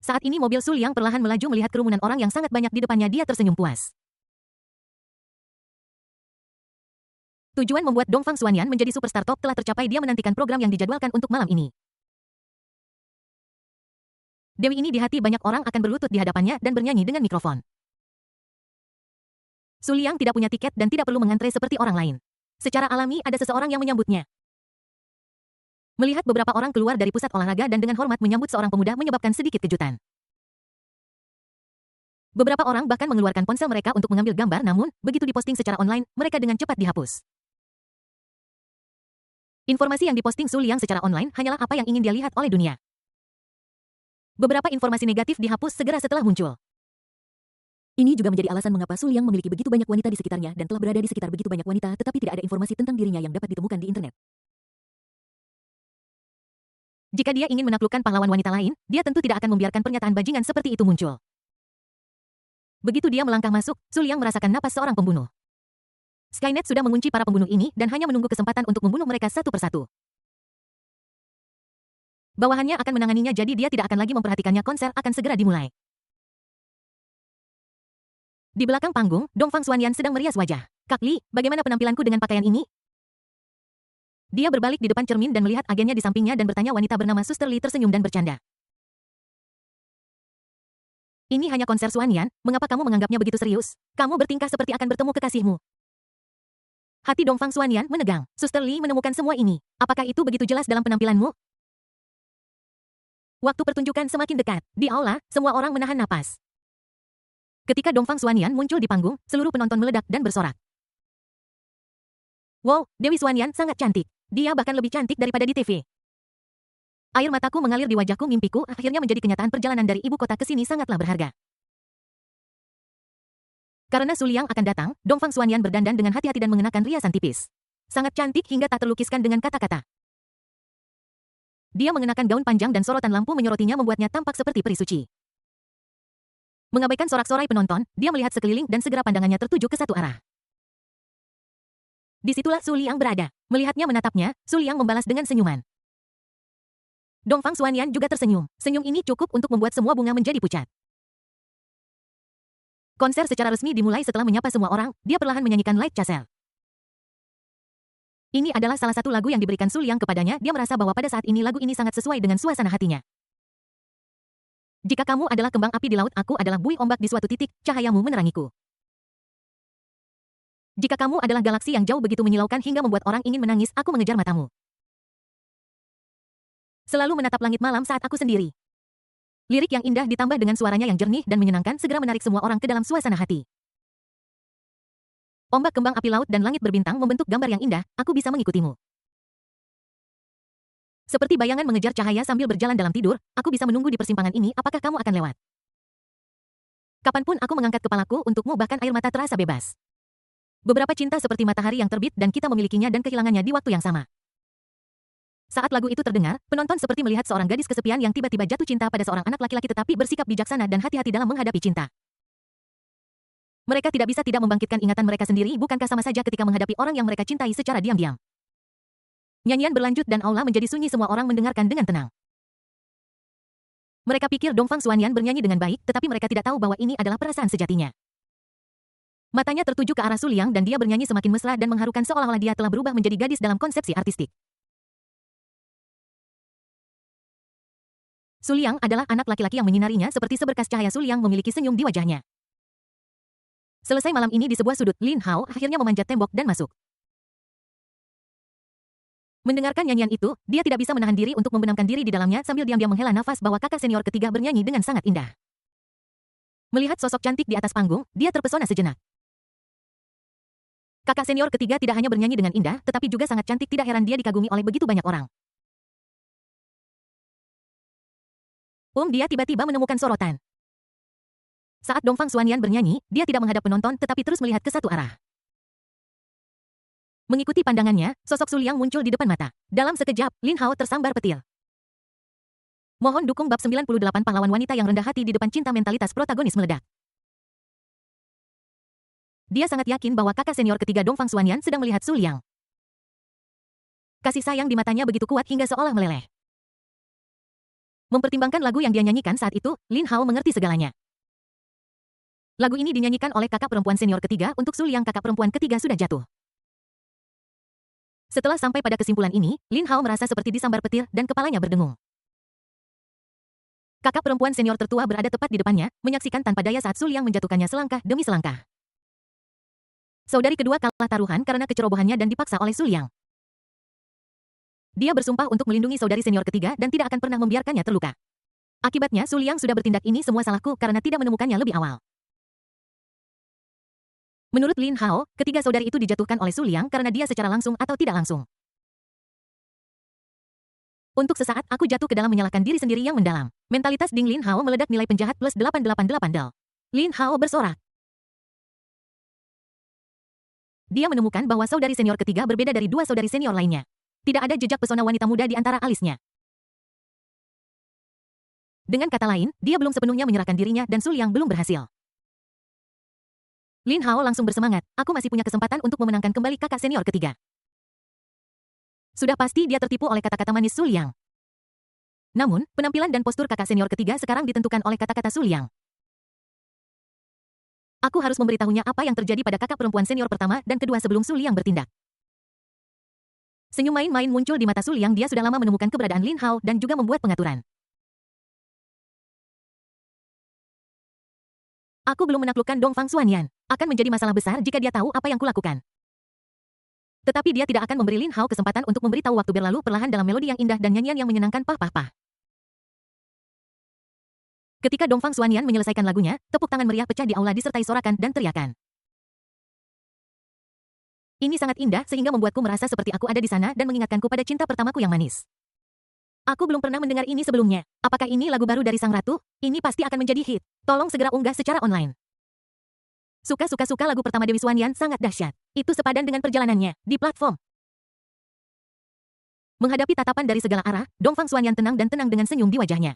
Saat ini mobil Sul yang perlahan melaju melihat kerumunan orang yang sangat banyak di depannya, dia tersenyum puas. Tujuan membuat Dongfang Xuanyan menjadi superstar top telah tercapai, dia menantikan program yang dijadwalkan untuk malam ini. Dewi ini di hati banyak orang akan berlutut di hadapannya dan bernyanyi dengan mikrofon. Sul Yang tidak punya tiket dan tidak perlu mengantre seperti orang lain. Secara alami ada seseorang yang menyambutnya. Melihat beberapa orang keluar dari pusat olahraga dan dengan hormat menyambut seorang pemuda menyebabkan sedikit kejutan. Beberapa orang bahkan mengeluarkan ponsel mereka untuk mengambil gambar, namun, begitu diposting secara online, mereka dengan cepat dihapus. Informasi yang diposting Sul Yang secara online hanyalah apa yang ingin dia lihat oleh dunia. Beberapa informasi negatif dihapus segera setelah muncul. Ini juga menjadi alasan mengapa Sul Yang memiliki begitu banyak wanita di sekitarnya dan telah berada di sekitar begitu banyak wanita, tetapi tidak ada informasi tentang dirinya yang dapat ditemukan di internet. Jika dia ingin menaklukkan pahlawan wanita lain, dia tentu tidak akan membiarkan pernyataan bajingan seperti itu muncul. Begitu dia melangkah masuk, Sul Yang merasakan napas seorang pembunuh. Skynet sudah mengunci para pembunuh ini dan hanya menunggu kesempatan untuk membunuh mereka satu persatu. Bawahannya akan menanganinya, jadi dia tidak akan lagi memperhatikannya. Konser akan segera dimulai. Di belakang panggung, Dongfang Xuanyan sedang merias wajah. Kak Li, bagaimana penampilanku dengan pakaian ini? Dia berbalik di depan cermin dan melihat agennya di sampingnya dan bertanya. Wanita bernama Suster Li tersenyum dan bercanda. Ini hanya konser Xuanyan, mengapa kamu menganggapnya begitu serius? Kamu bertingkah seperti akan bertemu kekasihmu. Hati Dongfang Xuanyan menegang. Suster Li menemukan semua ini. Apakah itu begitu jelas dalam penampilanmu? Waktu pertunjukan semakin dekat. Di aula, semua orang menahan napas. Ketika Dongfang Xuanyan muncul di panggung, seluruh penonton meledak dan bersorak. Wow, Dewi Xuanyan sangat cantik. Dia bahkan lebih cantik daripada di TV. Air mataku mengalir di wajahku, mimpiku akhirnya menjadi kenyataan. Perjalanan dari ibu kota ke sini sangatlah berharga. Karena Su Liang akan datang, Dongfang Xuanyan berdandan dengan hati-hati dan mengenakan riasan tipis. Sangat cantik hingga tak terlukiskan dengan kata-kata. Dia mengenakan gaun panjang dan sorotan lampu menyorotinya membuatnya tampak seperti peri suci. Mengabaikan sorak-sorai penonton, dia melihat sekeliling dan segera pandangannya tertuju ke satu arah. Disitulah Su Liang berada. Melihatnya menatapnya, Su Liang membalas dengan senyuman. Dongfang Xuanyan juga tersenyum. Senyum ini cukup untuk membuat semua bunga menjadi pucat. Konser secara resmi dimulai setelah menyapa semua orang, dia perlahan menyanyikan Light Castle. Ini adalah salah satu lagu yang diberikan Su Liang kepadanya. Dia merasa bahwa pada saat ini lagu ini sangat sesuai dengan suasana hatinya. Jika kamu adalah kembang api di laut, aku adalah buih ombak di suatu titik, cahayamu menerangiku. Jika kamu adalah galaksi yang jauh begitu menyilaukan hingga membuat orang ingin menangis, aku mengejar matamu. Selalu menatap langit malam saat aku sendiri. Lirik yang indah ditambah dengan suaranya yang jernih dan menyenangkan segera menarik semua orang ke dalam suasana hati. Ombak, kembang api laut dan langit berbintang membentuk gambar yang indah, aku bisa mengikutimu. Seperti bayangan mengejar cahaya sambil berjalan dalam tidur, aku bisa menunggu di persimpangan ini. Apakah kamu akan lewat? Kapanpun aku mengangkat kepalaku untukmu, bahkan air mata terasa bebas. Beberapa cinta seperti matahari yang terbit dan kita memilikinya dan kehilangannya di waktu yang sama. Saat lagu itu terdengar, penonton seperti melihat seorang gadis kesepian yang tiba-tiba jatuh cinta pada seorang anak laki-laki tetapi bersikap bijaksana dan hati-hati dalam menghadapi cinta. Mereka tidak bisa tidak membangkitkan ingatan mereka sendiri, bukankah sama saja ketika menghadapi orang yang mereka cintai secara diam-diam? Nyanyian berlanjut dan aula menjadi sunyi, semua orang mendengarkan dengan tenang. Mereka pikir Dongfang Xuanyan bernyanyi dengan baik, tetapi mereka tidak tahu bahwa ini adalah perasaan sejatinya. Matanya tertuju ke arah Su Liang dan dia bernyanyi semakin mesra dan mengharukan seolah-olah dia telah berubah menjadi gadis dalam konsepsi artistik. Su Liang adalah anak laki-laki yang menyinarinya seperti seberkas cahaya. Su Liang memiliki senyum di wajahnya. Selesai malam ini di sebuah sudut, Lin Hao akhirnya memanjat tembok dan masuk. Mendengarkan nyanyian itu, dia tidak bisa menahan diri untuk membenamkan diri di dalamnya sambil diam-diam menghela nafas bahwa kakak senior ketiga bernyanyi dengan sangat indah. Melihat sosok cantik di atas panggung, dia terpesona sejenak. Kakak senior ketiga tidak hanya bernyanyi dengan indah, tetapi juga sangat cantik. Tidak heran dia dikagumi oleh begitu banyak orang. Dia tiba-tiba menemukan sorotan. Saat Dongfang Xuanyan bernyanyi, dia tidak menghadap penonton tetapi terus melihat ke satu arah. Mengikuti pandangannya, sosok Su Liang muncul di depan mata. Dalam sekejap, Lin Hao tersambar petir. Mohon dukung bab 98 pahlawan wanita yang rendah hati di depan cinta. Mentalitas protagonis meledak. Dia sangat yakin bahwa kakak senior ketiga Dongfang Xuanyan sedang melihat Su Liang. Kasih sayang di matanya begitu kuat hingga seolah meleleh. Mempertimbangkan lagu yang dia nyanyikan saat itu, Lin Hao mengerti segalanya. Lagu ini dinyanyikan oleh kakak perempuan senior ketiga untuk Su Liang. Kakak perempuan ketiga sudah jatuh. Setelah sampai pada kesimpulan ini, Lin Hao merasa seperti disambar petir dan kepalanya berdengung. Kakak perempuan senior tertua berada tepat di depannya, menyaksikan tanpa daya saat Su Liang menjatuhkannya selangkah demi selangkah. Saudari kedua kalah taruhan karena kecerobohannya dan dipaksa oleh Su Liang. Dia bersumpah untuk melindungi saudari senior ketiga dan tidak akan pernah membiarkannya terluka. Akibatnya Su Liang sudah bertindak. Ini semua salahku karena tidak menemukannya lebih awal. Menurut Lin Hao, ketiga saudari itu dijatuhkan oleh Su Liang karena dia secara langsung atau tidak langsung. Untuk sesaat aku jatuh ke dalam menyalahkan diri sendiri yang mendalam. Mentalitas Ding Lin Hao meledak. Nilai penjahat plus 888 del. Lin Hao bersorak. Dia menemukan bahwa saudari senior ketiga berbeda dari dua saudari senior lainnya. Tidak ada jejak pesona wanita muda di antara alisnya. Dengan kata lain, dia belum sepenuhnya menyerahkan dirinya dan Su Liang belum berhasil. Lin Hao langsung bersemangat. Aku masih punya kesempatan untuk memenangkan kembali kakak senior ketiga. Sudah pasti dia tertipu oleh kata-kata manis Su Liang. Namun, penampilan dan postur kakak senior ketiga sekarang ditentukan oleh kata-kata Su Liang. Aku harus memberitahunya apa yang terjadi pada kakak perempuan senior pertama dan kedua sebelum Su Liang bertindak. Senyum main-main muncul di mata Su Liang. Dia sudah lama menemukan keberadaan Lin Hao dan juga membuat pengaturan. Aku belum menaklukkan Dongfang Xuanyan. Akan menjadi masalah besar jika dia tahu apa yang kulakukan. Tetapi dia tidak akan memberi Lin Hao kesempatan untuk memberitahu. Waktu berlalu perlahan dalam melodi yang indah dan nyanyian yang menyenangkan. Pah. Ketika Dongfang Xuanyan menyelesaikan lagunya, tepuk tangan meriah pecah di aula disertai sorakan dan teriakan. Ini sangat indah sehingga membuatku merasa seperti aku ada di sana dan mengingatkanku pada cinta pertamaku yang manis. Aku belum pernah mendengar ini sebelumnya. Apakah ini lagu baru dari sang ratu? Ini pasti akan menjadi hit. Tolong segera unggah secara online. Suka lagu pertama Dewi Suanyan sangat dahsyat. Itu sepadan dengan perjalanannya di platform. Menghadapi tatapan dari segala arah, Dongfang Suanyan tenang dan tenang dengan senyum di wajahnya.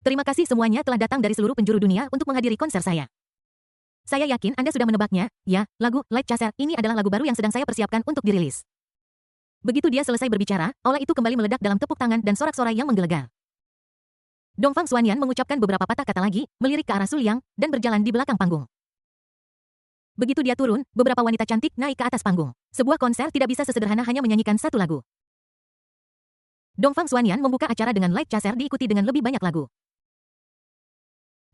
Terima kasih semuanya telah datang dari seluruh penjuru dunia untuk menghadiri konser saya. Saya yakin Anda sudah menebaknya, ya, lagu Light Chaser ini adalah lagu baru yang sedang saya persiapkan untuk dirilis. Begitu dia selesai berbicara, aula itu kembali meledak dalam tepuk tangan dan sorak-sorai yang menggelegar. Dongfang Suanyan mengucapkan beberapa patah kata lagi, melirik ke arah Su Liang, dan berjalan di belakang panggung. Begitu dia turun, beberapa wanita cantik naik ke atas panggung. Sebuah konser tidak bisa sesederhana hanya menyanyikan satu lagu. Dongfang Suanyan membuka acara dengan Light Chaser diikuti dengan lebih banyak lagu.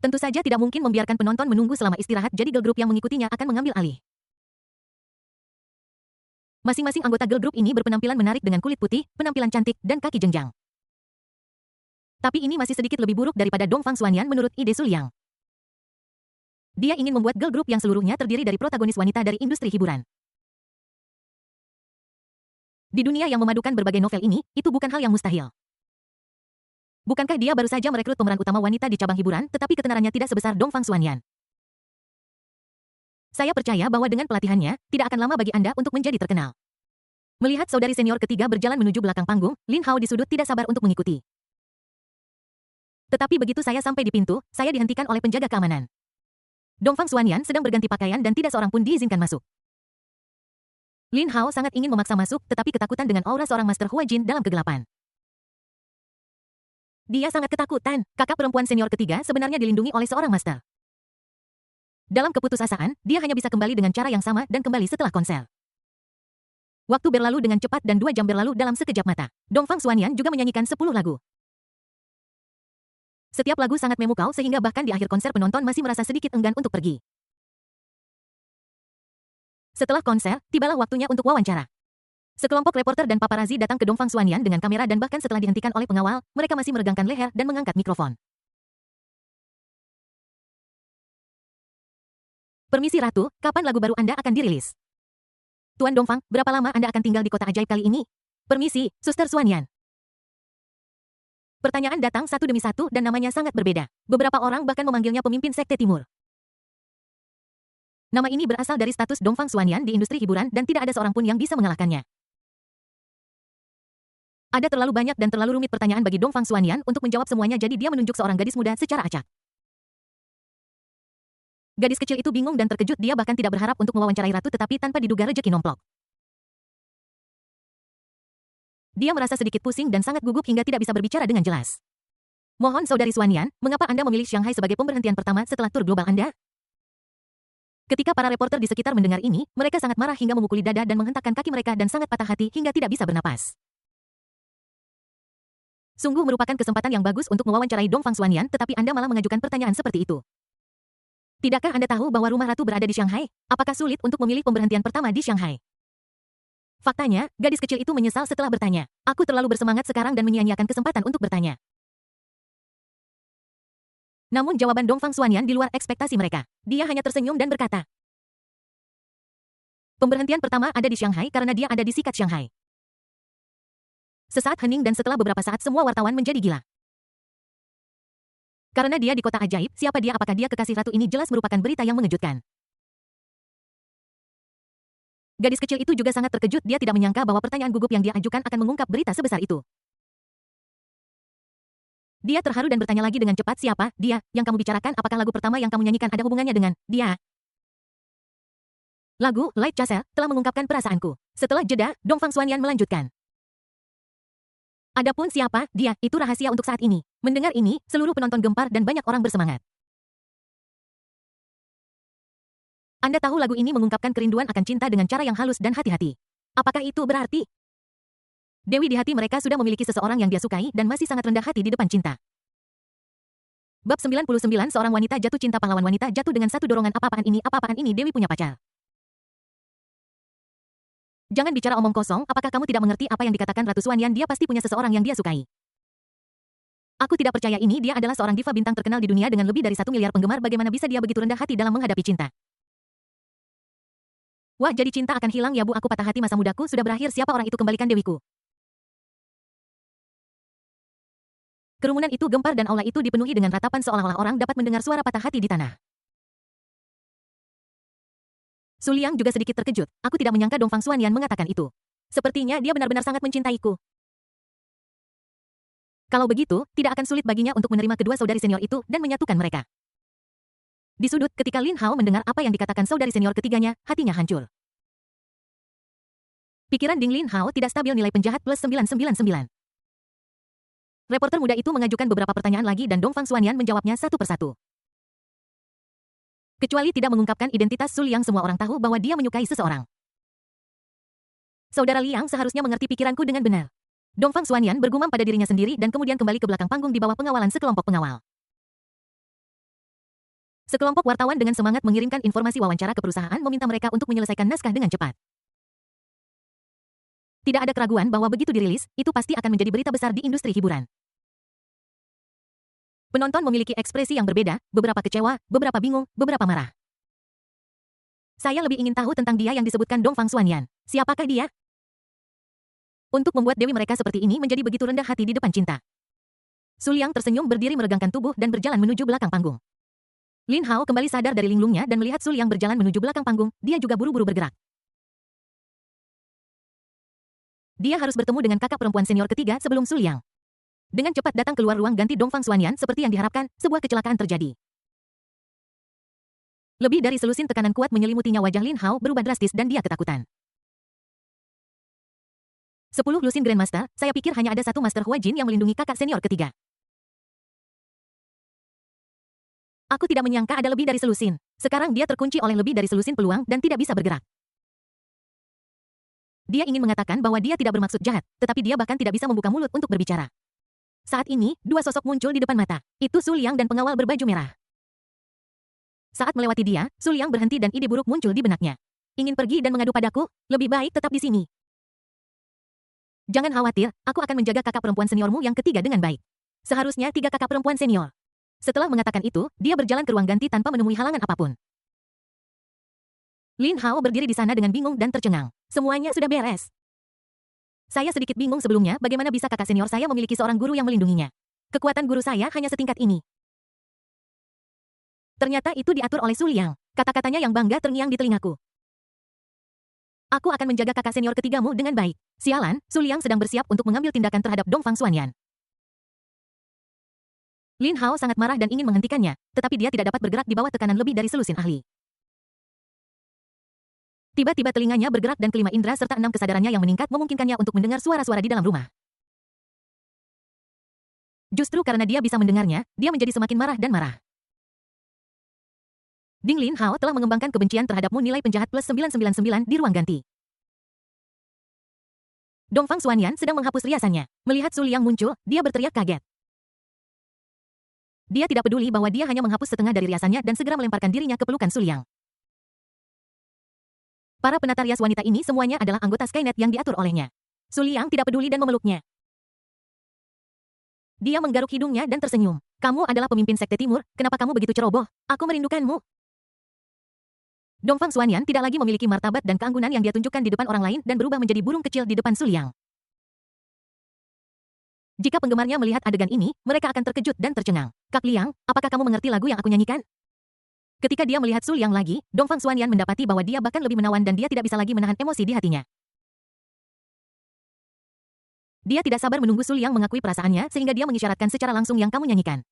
Tentu saja tidak mungkin membiarkan penonton menunggu selama istirahat, jadi girl group yang mengikutinya akan mengambil alih. Masing-masing anggota girl group ini berpenampilan menarik dengan kulit putih, penampilan cantik, dan kaki jenjang. Tapi ini masih sedikit lebih buruk daripada Dongfang Suanyan menurut ide Su Liang. Dia ingin membuat girl group yang seluruhnya terdiri dari protagonis wanita dari industri hiburan. Di dunia yang memadukan berbagai novel ini, itu bukan hal yang mustahil. Bukankah dia baru saja merekrut pemeran utama wanita di cabang hiburan, tetapi ketenarannya tidak sebesar Dongfang Suanyan. Saya percaya bahwa dengan pelatihannya, tidak akan lama bagi Anda untuk menjadi terkenal. Melihat saudari senior ketiga berjalan menuju belakang panggung, Lin Hao di sudut tidak sabar untuk mengikuti. Tetapi begitu saya sampai di pintu, saya dihentikan oleh penjaga keamanan. Dongfang Suanyan sedang berganti pakaian dan tidak seorang pun diizinkan masuk. Lin Hao sangat ingin memaksa masuk, tetapi ketakutan dengan aura seorang Master Hua Jin dalam kegelapan. Dia sangat ketakutan. Kakak perempuan senior ketiga sebenarnya dilindungi oleh seorang master. Dalam keputusasaan, dia hanya bisa kembali dengan cara yang sama dan kembali setelah konser. Waktu berlalu dengan cepat dan 2 jam berlalu dalam sekejap mata. Dongfang Suanyan juga menyanyikan 10 lagu. Setiap lagu sangat memukau sehingga bahkan di akhir konser penonton masih merasa sedikit enggan untuk pergi. Setelah konser, tibalah waktunya untuk wawancara. Sekelompok reporter dan paparazi datang ke Dongfang Suanyan dengan kamera dan bahkan setelah dihentikan oleh pengawal, mereka masih meregangkan leher dan mengangkat mikrofon. Permisi Ratu, kapan lagu baru Anda akan dirilis? Tuan Dongfang, berapa lama Anda akan tinggal di kota ajaib kali ini? Permisi, Suster Suanyan. Pertanyaan datang satu demi satu dan namanya sangat berbeda. Beberapa orang bahkan memanggilnya pemimpin sekte timur. Nama ini berasal dari status Dongfang Suanyan di industri hiburan dan tidak ada seorang pun yang bisa mengalahkannya. Ada terlalu banyak dan terlalu rumit pertanyaan bagi Dongfang Suanyan untuk menjawab semuanya, jadi dia menunjuk seorang gadis muda secara acak. Gadis kecil itu bingung dan terkejut, dia bahkan tidak berharap untuk mewawancarai ratu tetapi tanpa diduga rejeki nomplok. Dia merasa sedikit pusing dan sangat gugup hingga tidak bisa berbicara dengan jelas. Mohon Saudari Suanyan, mengapa Anda memilih Shanghai sebagai pemberhentian pertama setelah tur global Anda? Ketika para reporter di sekitar mendengar ini, mereka sangat marah hingga memukuli dada dan menghentakkan kaki mereka dan sangat patah hati hingga tidak bisa bernapas. Sungguh merupakan kesempatan yang bagus untuk mewawancarai Dongfang Suanyan, tetapi Anda malah mengajukan pertanyaan seperti itu. Tidakkah Anda tahu bahwa rumah ratu berada di Shanghai? Apakah sulit untuk memilih pemberhentian pertama di Shanghai? Faktanya, gadis kecil itu menyesal setelah bertanya. Aku terlalu bersemangat sekarang dan menyia-nyiakan kesempatan untuk bertanya. Namun jawaban Dongfang Suanyan di luar ekspektasi mereka. Dia hanya tersenyum dan berkata, pemberhentian pertama ada di Shanghai karena dia ada di Sikat Shanghai. Sesaat hening dan setelah beberapa saat semua wartawan menjadi gila. Karena dia di kota ajaib, siapa dia, apakah dia kekasih ratu, ini jelas merupakan berita yang mengejutkan. Gadis kecil itu juga sangat terkejut, dia tidak menyangka bahwa pertanyaan gugup yang dia ajukan akan mengungkap berita sebesar itu. Dia terharu dan bertanya lagi dengan cepat, siapa dia yang kamu bicarakan, apakah lagu pertama yang kamu nyanyikan ada hubungannya dengan dia? Lagu Light Chaser telah mengungkapkan perasaanku. Setelah jeda, Dongfang Suanyan melanjutkan. Adapun siapa dia, itu rahasia untuk saat ini. Mendengar ini, seluruh penonton gempar dan banyak orang bersemangat. Anda tahu lagu ini mengungkapkan kerinduan akan cinta dengan cara yang halus dan hati-hati. Apakah itu berarti Dewi di hati mereka sudah memiliki seseorang yang dia sukai dan masih sangat rendah hati di depan cinta? Bab 99, seorang wanita jatuh cinta. Pahlawan wanita jatuh dengan satu dorongan. Apa-apaan ini, Dewi punya pacar. Jangan bicara omong kosong, apakah kamu tidak mengerti apa yang dikatakan Ratu Suanyan? Dia pasti punya seseorang yang dia sukai. Aku tidak percaya ini, dia adalah seorang diva bintang terkenal di dunia dengan lebih dari 1 miliar penggemar, bagaimana bisa dia begitu rendah hati dalam menghadapi cinta? Wah, jadi cinta akan hilang ya Bu, aku patah hati, masa mudaku sudah berakhir, siapa orang itu, kembalikan dewiku. Kerumunan itu gempar dan aula itu dipenuhi dengan ratapan seolah-olah orang dapat mendengar suara patah hati di tanah. Su Liang juga sedikit terkejut, aku tidak menyangka Dongfang Xuanyan mengatakan itu. Sepertinya dia benar-benar sangat mencintaiku. Kalau begitu, tidak akan sulit baginya untuk menerima kedua saudari senior itu dan menyatukan mereka. Di sudut, ketika Lin Hao mendengar apa yang dikatakan saudari senior ketiganya, hatinya hancur. Pikiran Ding Lin Hao tidak stabil, nilai penjahat plus 999. Reporter muda itu mengajukan beberapa pertanyaan lagi dan Dongfang Xuanyan menjawabnya satu persatu. Kecuali tidak mengungkapkan identitas Su Liang, semua orang tahu bahwa dia menyukai seseorang. Saudara Liang seharusnya mengerti pikiranku dengan benar. Dongfang Xuanyan bergumam pada dirinya sendiri dan kemudian kembali ke belakang panggung di bawah pengawalan sekelompok pengawal. Sekelompok wartawan dengan semangat mengirimkan informasi wawancara ke perusahaan meminta mereka untuk menyelesaikan naskah dengan cepat. Tidak ada keraguan bahwa begitu dirilis, itu pasti akan menjadi berita besar di industri hiburan. Penonton memiliki ekspresi yang berbeda, beberapa kecewa, beberapa bingung, beberapa marah. Saya lebih ingin tahu tentang dia yang disebutkan Dongfang Xuanyan. Siapakah dia? Untuk membuat dewi mereka seperti ini menjadi begitu rendah hati di depan cinta. Su Liang tersenyum berdiri meregangkan tubuh dan berjalan menuju belakang panggung. Lin Hao kembali sadar dari linglungnya dan melihat Su Liang berjalan menuju belakang panggung, dia juga buru-buru bergerak. Dia harus bertemu dengan kakak perempuan senior ketiga sebelum Su Liang. Dengan cepat datang keluar ruang ganti Dongfang Xuanyan, seperti yang diharapkan, sebuah kecelakaan terjadi. Lebih dari selusin tekanan kuat menyelimutinya, wajah Lin Hao berubah drastis dan dia ketakutan. 10 lusin Grandmaster, saya pikir hanya ada satu Master Hua Jin yang melindungi kakak senior ketiga. Aku tidak menyangka ada lebih dari selusin. Sekarang dia terkunci oleh lebih dari selusin peluang dan tidak bisa bergerak. Dia ingin mengatakan bahwa dia tidak bermaksud jahat, tetapi dia bahkan tidak bisa membuka mulut untuk berbicara. Saat ini, dua sosok muncul di depan mata. Itu Su Liang dan pengawal berbaju merah. Saat melewati dia, Su Liang berhenti dan ide buruk muncul di benaknya. Ingin pergi dan mengadu padaku? Lebih baik tetap di sini. Jangan khawatir, aku akan menjaga kakak perempuan seniormu yang ketiga dengan baik. Seharusnya 3 kakak perempuan senior. Setelah mengatakan itu, dia berjalan ke ruang ganti tanpa menemui halangan apapun. Lin Hao berdiri di sana dengan bingung dan tercengang. Semuanya sudah beres. Saya sedikit bingung sebelumnya, bagaimana bisa kakak senior saya memiliki seorang guru yang melindunginya. Kekuatan guru saya hanya setingkat ini. Ternyata itu diatur oleh Su Liang. Kata-katanya yang bangga terngiang di telingaku. Aku akan menjaga kakak senior ketigamu dengan baik. Sialan, Su Liang sedang bersiap untuk mengambil tindakan terhadap Dongfang Xuanyan. Lin Hao sangat marah dan ingin menghentikannya, tetapi dia tidak dapat bergerak di bawah tekanan lebih dari selusin ahli. Tiba-tiba telinganya bergerak dan kelima indera serta 6 kesadarannya yang meningkat memungkinkannya untuk mendengar suara-suara di dalam rumah. Justru karena dia bisa mendengarnya, dia menjadi semakin marah dan marah. Ding Lin Hao telah mengembangkan kebencian terhadapmu, nilai penjahat plus 999 di ruang ganti. Dongfang Xuanyan sedang menghapus riasannya. Melihat Su Liang muncul, dia berteriak kaget. Dia tidak peduli bahwa dia hanya menghapus setengah dari riasannya dan segera melemparkan dirinya ke pelukan Su Liang. Para penata rias wanita ini semuanya adalah anggota Skynet yang diatur olehnya. Su Liang tidak peduli dan memeluknya. Dia menggaruk hidungnya dan tersenyum. Kamu adalah pemimpin Sekte Timur, kenapa kamu begitu ceroboh? Aku merindukanmu. Dongfang Xuanyan tidak lagi memiliki martabat dan keanggunan yang dia tunjukkan di depan orang lain dan berubah menjadi burung kecil di depan Su Liang. Jika penggemarnya melihat adegan ini, mereka akan terkejut dan tercengang. Kak Liang, apakah kamu mengerti lagu yang aku nyanyikan? Ketika dia melihat Su Liang lagi, Dongfang Xuanyan mendapati bahwa dia bahkan lebih menawan dan dia tidak bisa lagi menahan emosi di hatinya. Dia tidak sabar menunggu Su Liang mengakui perasaannya sehingga dia mengisyaratkan secara langsung yang kamu nyanyikan.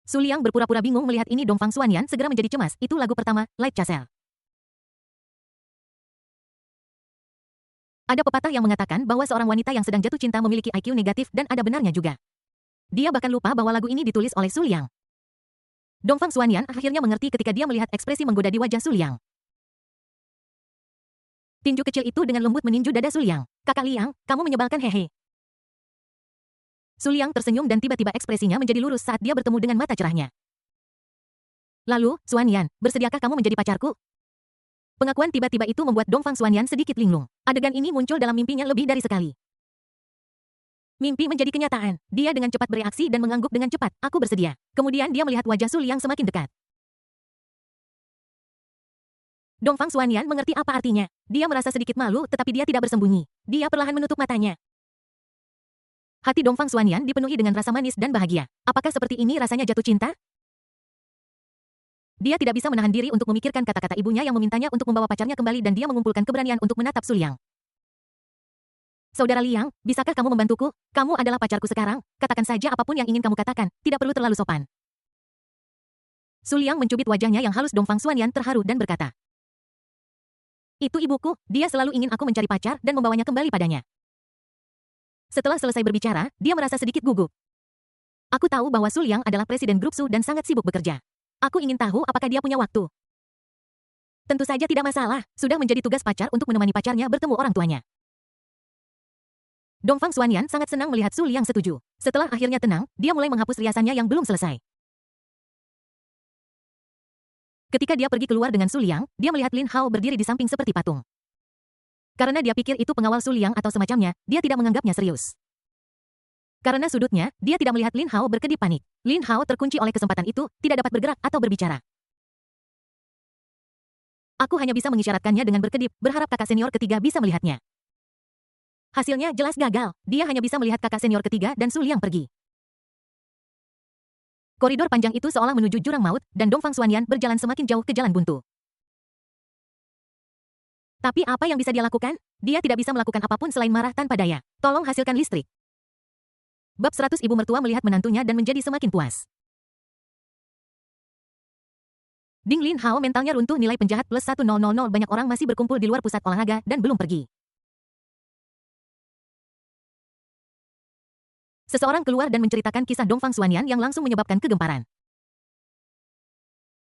Su Liang berpura-pura bingung melihat ini. Dongfang Xuanyan segera menjadi cemas. Itu lagu pertama, Light Chasel. Ada pepatah yang mengatakan bahwa seorang wanita yang sedang jatuh cinta memiliki IQ negatif dan ada benarnya juga. Dia bahkan lupa bahwa lagu ini ditulis oleh Su Liang. Dongfang Xuanyan akhirnya mengerti ketika dia melihat ekspresi menggoda di wajah Su Liang. Tinju kecil itu dengan lembut meninju dada Su Liang. Kakak Liang, kamu menyebalkan, hehe. Su Liang tersenyum dan tiba-tiba ekspresinya menjadi lurus saat dia bertemu dengan mata cerahnya. Lalu, Xuanyan, bersediakah kamu menjadi pacarku? Pengakuan tiba-tiba itu membuat Dongfang Xuanyan sedikit linglung. Adegan ini muncul dalam mimpinya lebih dari sekali. Mimpi menjadi kenyataan. Dia dengan cepat bereaksi dan mengangguk dengan cepat. Aku bersedia. Kemudian dia melihat wajah Su Liang semakin dekat. Dongfang Xuanyan mengerti apa artinya. Dia merasa sedikit malu tetapi dia tidak bersembunyi. Dia perlahan menutup matanya. Hati Dongfang Xuanyan dipenuhi dengan rasa manis dan bahagia. Apakah seperti ini rasanya jatuh cinta? Dia tidak bisa menahan diri untuk memikirkan kata-kata ibunya yang memintanya untuk membawa pacarnya kembali dan dia mengumpulkan keberanian untuk menatap Su Liang. Saudara Liang, bisakah kamu membantuku? Kamu adalah pacarku sekarang. Katakan saja apapun yang ingin kamu katakan. Tidak perlu terlalu sopan. Su Liang mencubit wajahnya yang halus. Dongfang Xuanyan terharu dan berkata, "Itu ibuku, dia selalu ingin aku mencari pacar dan membawanya kembali padanya." Setelah selesai berbicara, dia merasa sedikit gugup. Aku tahu bahwa Su Liang adalah presiden grup Su dan sangat sibuk bekerja. Aku ingin tahu apakah dia punya waktu. Tentu saja tidak masalah, sudah menjadi tugas pacar untuk menemani pacarnya bertemu orang tuanya. Dongfang Xuanyan sangat senang melihat Su Liang setuju. Setelah akhirnya tenang, dia mulai menghapus riasannya yang belum selesai. Ketika dia pergi keluar dengan Su Liang, dia melihat Lin Hao berdiri di samping seperti patung. Karena dia pikir itu pengawal Su Liang atau semacamnya, dia tidak menganggapnya serius. Karena sudutnya, dia tidak melihat Lin Hao berkedip panik. Lin Hao terkunci oleh kesempatan itu, tidak dapat bergerak atau berbicara. Aku hanya bisa mengisyaratkannya dengan berkedip, berharap kakak senior ketiga bisa melihatnya. Hasilnya jelas gagal, dia hanya bisa melihat kakak senior ketiga dan Su Liang pergi. Koridor panjang itu seolah menuju jurang maut, dan Dongfang Xuanyan berjalan semakin jauh ke jalan buntu. Tapi apa yang bisa dia lakukan? Dia tidak bisa melakukan apapun selain marah tanpa daya. Tolong hasilkan listrik. Bab 100 ibu mertua melihat menantunya dan menjadi semakin puas. Ding Lin Hao mentalnya runtuh. Nilai penjahat plus 1000. Banyak orang masih berkumpul di luar pusat olahraga dan belum pergi. Seseorang keluar dan menceritakan kisah Dongfang Xuanyan yang langsung menyebabkan kegemparan.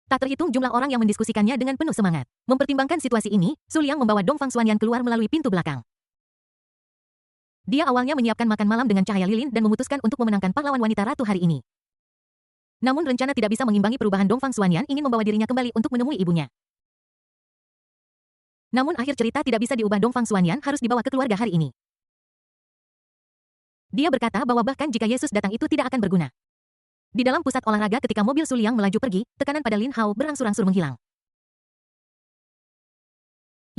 Tak terhitung jumlah orang yang mendiskusikannya dengan penuh semangat. Mempertimbangkan situasi ini, Su Liang membawa Dongfang Xuanyan keluar melalui pintu belakang. Dia awalnya menyiapkan makan malam dengan cahaya lilin dan memutuskan untuk memenangkan pahlawan wanita ratu hari ini. Namun rencana tidak bisa mengimbangi perubahan. Dongfang Xuanyan ingin membawa dirinya kembali untuk menemui ibunya. Namun akhir cerita tidak bisa diubah. Dongfang Xuanyan harus dibawa ke keluarga hari ini. Dia berkata bahwa bahkan jika Yesus datang itu tidak akan berguna. Di dalam pusat olahraga ketika mobil Su Liang melaju pergi, tekanan pada Lin Hao berangsur-angsur menghilang.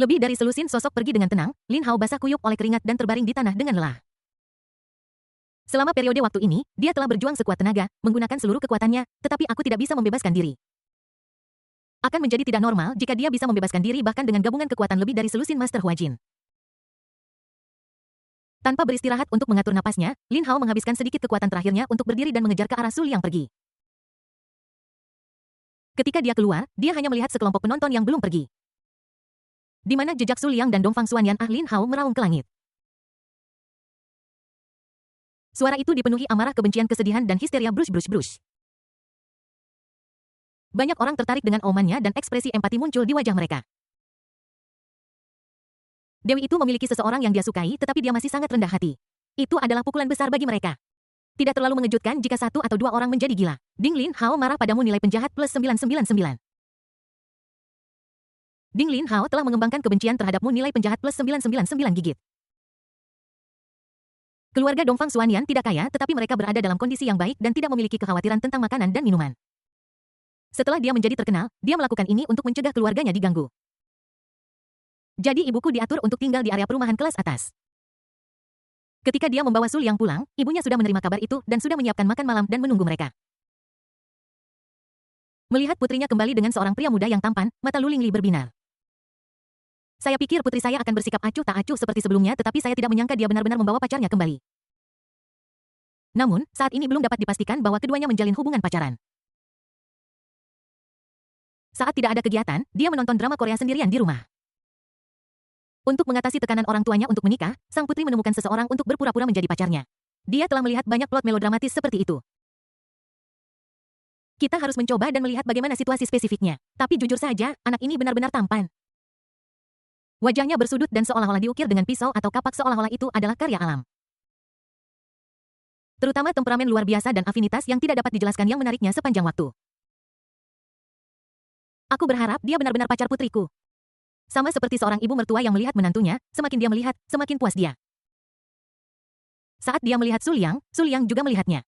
Lebih dari selusin sosok pergi dengan tenang, Lin Hao basah kuyup oleh keringat dan terbaring di tanah dengan lelah. Selama periode waktu ini, dia telah berjuang sekuat tenaga, menggunakan seluruh kekuatannya, tetapi aku tidak bisa membebaskan diri. Akan menjadi tidak normal jika dia bisa membebaskan diri bahkan dengan gabungan kekuatan lebih dari selusin Master Huajin. Tanpa beristirahat untuk mengatur napasnya, Lin Hao menghabiskan sedikit kekuatan terakhirnya untuk berdiri dan mengejar ke arah Su Liang pergi. Ketika dia keluar, dia hanya melihat sekelompok penonton yang belum pergi. Di mana jejak Su Liang dan Dongfang Xuanyan? Lin Hao meraung ke langit. Suara itu dipenuhi amarah, kebencian, kesedihan, dan histeria. Brush. Banyak orang tertarik dengan omannya dan ekspresi empati muncul di wajah mereka. Dewi itu memiliki seseorang yang dia sukai tetapi dia masih sangat rendah hati. Itu adalah pukulan besar bagi mereka. Tidak terlalu mengejutkan jika satu atau dua orang menjadi gila. Ding Lin Hao marah padamu. Nilai penjahat plus 999. Ding Lin Hao telah mengembangkan kebencian terhadapmu. Nilai penjahat plus 999 gigit. Keluarga Dongfang Xuanyan tidak kaya tetapi mereka berada dalam kondisi yang baik dan tidak memiliki kekhawatiran tentang makanan dan minuman. Setelah dia menjadi terkenal, dia melakukan ini untuk mencegah keluarganya diganggu. Jadi ibuku diatur untuk tinggal di area perumahan kelas atas. Ketika dia membawa Su Liang pulang, ibunya sudah menerima kabar itu dan sudah menyiapkan makan malam dan menunggu mereka. Melihat putrinya kembali dengan seorang pria muda yang tampan, mata Lu Lingli berbinar. Saya pikir putri saya akan bersikap acuh tak acuh seperti sebelumnya tetapi saya tidak menyangka dia benar-benar membawa pacarnya kembali. Namun, saat ini belum dapat dipastikan bahwa keduanya menjalin hubungan pacaran. Saat tidak ada kegiatan, dia menonton drama Korea sendirian di rumah. Untuk mengatasi tekanan orang tuanya untuk menikah, sang putri menemukan seseorang untuk berpura-pura menjadi pacarnya. Dia telah melihat banyak plot melodramatis seperti itu. Kita harus mencoba dan melihat bagaimana situasi spesifiknya. Tapi jujur saja, anak ini benar-benar tampan. Wajahnya bersudut dan seolah-olah diukir dengan pisau atau kapak, seolah-olah itu adalah karya alam. Terutama temperamen luar biasa dan afinitas yang tidak dapat dijelaskan yang menariknya sepanjang waktu. Aku berharap dia benar-benar pacar putriku. Sama seperti seorang ibu mertua yang melihat menantunya, semakin dia melihat, semakin puas dia. Saat dia melihat Su Liang juga melihatnya.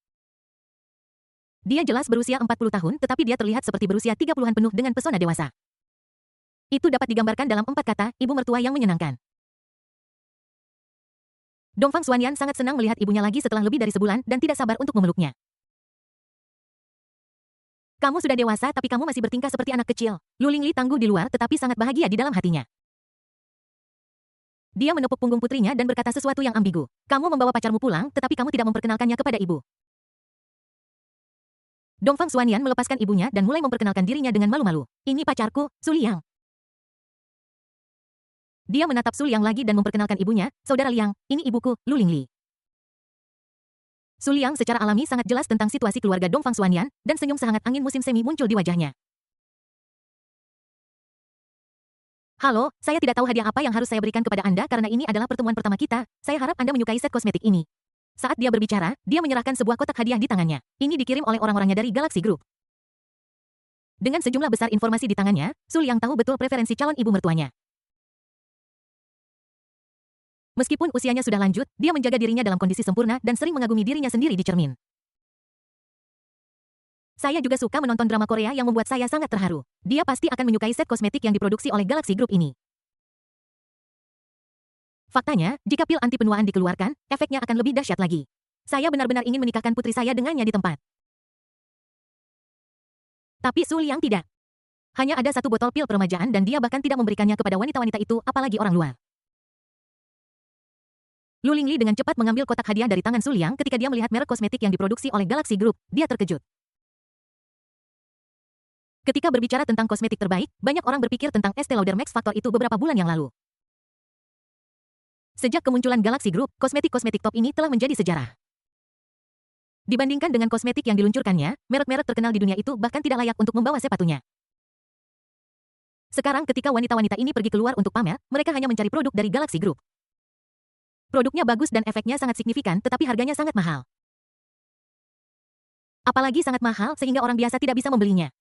Dia jelas berusia 40 tahun tetapi dia terlihat seperti berusia 30-an penuh dengan pesona dewasa. Itu dapat digambarkan dalam 4 kata, ibu mertua yang menyenangkan. Dongfang Xuanyan sangat senang melihat ibunya lagi setelah lebih dari sebulan dan tidak sabar untuk memeluknya. Kamu sudah dewasa tapi kamu masih bertingkah seperti anak kecil. Lu Lingli tangguh di luar tetapi sangat bahagia di dalam hatinya. Dia menepuk punggung putrinya dan berkata sesuatu yang ambigu. Kamu membawa pacarmu pulang tetapi kamu tidak memperkenalkannya kepada ibu. Dongfang Xuanyan melepaskan ibunya dan mulai memperkenalkan dirinya dengan malu-malu. Ini pacarku, Su Liang. Dia menatap Su Liang lagi dan memperkenalkan ibunya, Saudara Liang, ini ibuku, Lu Lingli. Su Liang secara alami sangat jelas tentang situasi keluarga Dongfang Xuanyan, dan senyum sehangat angin musim semi muncul di wajahnya. Halo, saya tidak tahu hadiah apa yang harus saya berikan kepada Anda karena ini adalah pertemuan pertama kita. Saya harap Anda menyukai set kosmetik ini. Saat dia berbicara, dia menyerahkan sebuah kotak hadiah di tangannya. Ini dikirim oleh orang-orangnya dari Galaxy Group. Dengan sejumlah besar informasi di tangannya, Su Liang tahu betul preferensi calon ibu mertuanya. Meskipun usianya sudah lanjut, dia menjaga dirinya dalam kondisi sempurna dan sering mengagumi dirinya sendiri di cermin. Saya juga suka menonton drama Korea yang membuat saya sangat terharu. Dia pasti akan menyukai set kosmetik yang diproduksi oleh Galaxy Group ini. Faktanya, jika pil anti penuaan dikeluarkan, efeknya akan lebih dahsyat lagi. Saya benar-benar ingin menikahkan putri saya dengannya di tempat. Tapi Su Liang tidak. Hanya ada satu botol pil peremajaan dan dia bahkan tidak memberikannya kepada wanita-wanita itu, apalagi orang luar. Lu Lingli dengan cepat mengambil kotak hadiah dari tangan Su Liang ketika dia melihat merek kosmetik yang diproduksi oleh Galaxy Group. Dia terkejut. Ketika berbicara tentang kosmetik terbaik, banyak orang berpikir tentang Estée Lauder Max Factor itu beberapa bulan yang lalu. Sejak kemunculan Galaxy Group, kosmetik-kosmetik top ini telah menjadi sejarah. Dibandingkan dengan kosmetik yang diluncurkannya, merek-merek terkenal di dunia itu bahkan tidak layak untuk membawa sepatunya. Sekarang ketika wanita-wanita ini pergi keluar untuk pamer, mereka hanya mencari produk dari Galaxy Group. Produknya bagus dan efeknya sangat signifikan tetapi harganya sangat mahal. Apalagi sangat mahal sehingga orang biasa tidak bisa membelinya.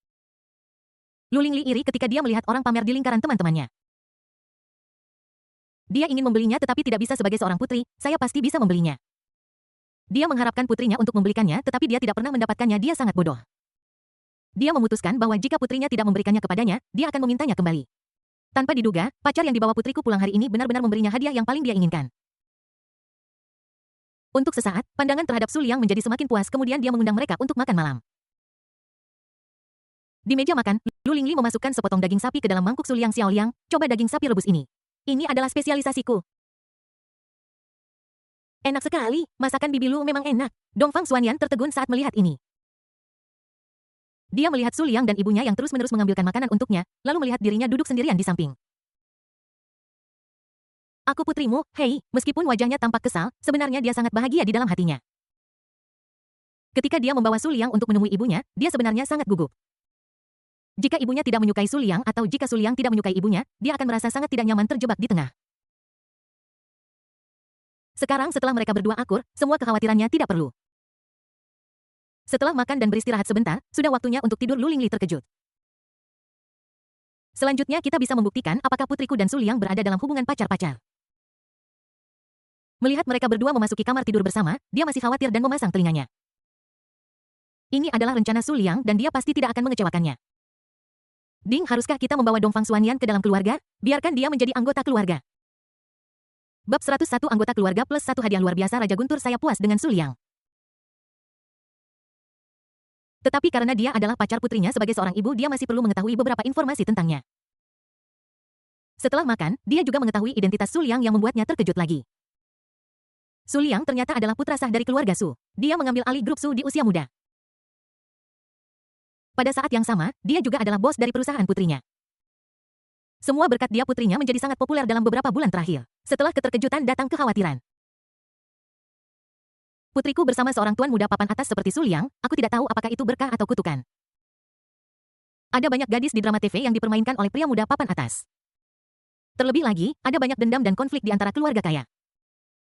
Lu Lingli iri ketika dia melihat orang pamer di lingkaran teman-temannya. Dia ingin membelinya tetapi tidak bisa sebagai seorang putri, saya pasti bisa membelinya. Dia mengharapkan putrinya untuk membelikannya tetapi dia tidak pernah mendapatkannya, dia sangat bodoh. Dia memutuskan bahwa jika putrinya tidak memberikannya kepadanya, dia akan memintanya kembali. Tanpa diduga, pacar yang dibawa putriku pulang hari ini benar-benar memberinya hadiah yang paling dia inginkan. Untuk sesaat, pandangan terhadap Su Liang menjadi semakin puas kemudian dia mengundang mereka untuk makan malam. Di meja makan, Lu Lingli memasukkan sepotong daging sapi ke dalam mangkuk Su Liang. Xiao Liang, coba daging sapi rebus ini. Ini adalah spesialisasiku. Enak sekali, masakan bibi Lu memang enak. Dongfang Xuanyan tertegun saat melihat ini. Dia melihat Su Liang dan ibunya yang terus-menerus mengambilkan makanan untuknya, lalu melihat dirinya duduk sendirian di samping. Aku putrimu, hei, meskipun wajahnya tampak kesal, sebenarnya dia sangat bahagia di dalam hatinya. Ketika dia membawa Su Liang untuk menemui ibunya, dia sebenarnya sangat gugup. Jika ibunya tidak menyukai Su Liang atau jika Su Liang tidak menyukai ibunya, dia akan merasa sangat tidak nyaman terjebak di tengah. Sekarang setelah mereka berdua akur, semua kekhawatirannya tidak perlu. Setelah makan dan beristirahat sebentar, sudah waktunya untuk tidur. Lu Lingli terkejut. Selanjutnya kita bisa membuktikan apakah putriku dan Su Liang berada dalam hubungan pacar-pacar. Melihat mereka berdua memasuki kamar tidur bersama, dia masih khawatir dan memasang telinganya. Ini adalah rencana Su Liang dan dia pasti tidak akan mengecewakannya. Ding, haruskah kita membawa Dongfang Xuanyan ke dalam keluarga? Biarkan dia menjadi anggota keluarga. Bab 101 anggota keluarga plus 1 hadiah luar biasa Raja Guntur. Saya puas dengan Su Liang. Tetapi karena dia adalah pacar putrinya sebagai seorang ibu, dia masih perlu mengetahui beberapa informasi tentangnya. Setelah makan, dia juga mengetahui identitas Su Liang yang membuatnya terkejut lagi. Su Liang ternyata adalah putra sah dari keluarga Su. Dia mengambil alih grup Su di usia muda. Pada saat yang sama, dia juga adalah bos dari perusahaan putrinya. Semua berkat dia putrinya menjadi sangat populer dalam beberapa bulan terakhir. Setelah keterkejutan datang kekhawatiran. Putriku bersama seorang tuan muda papan atas seperti Su Liang, aku tidak tahu apakah itu berkah atau kutukan. Ada banyak gadis di drama TV yang dipermainkan oleh pria muda papan atas. Terlebih lagi, ada banyak dendam dan konflik di antara keluarga kaya.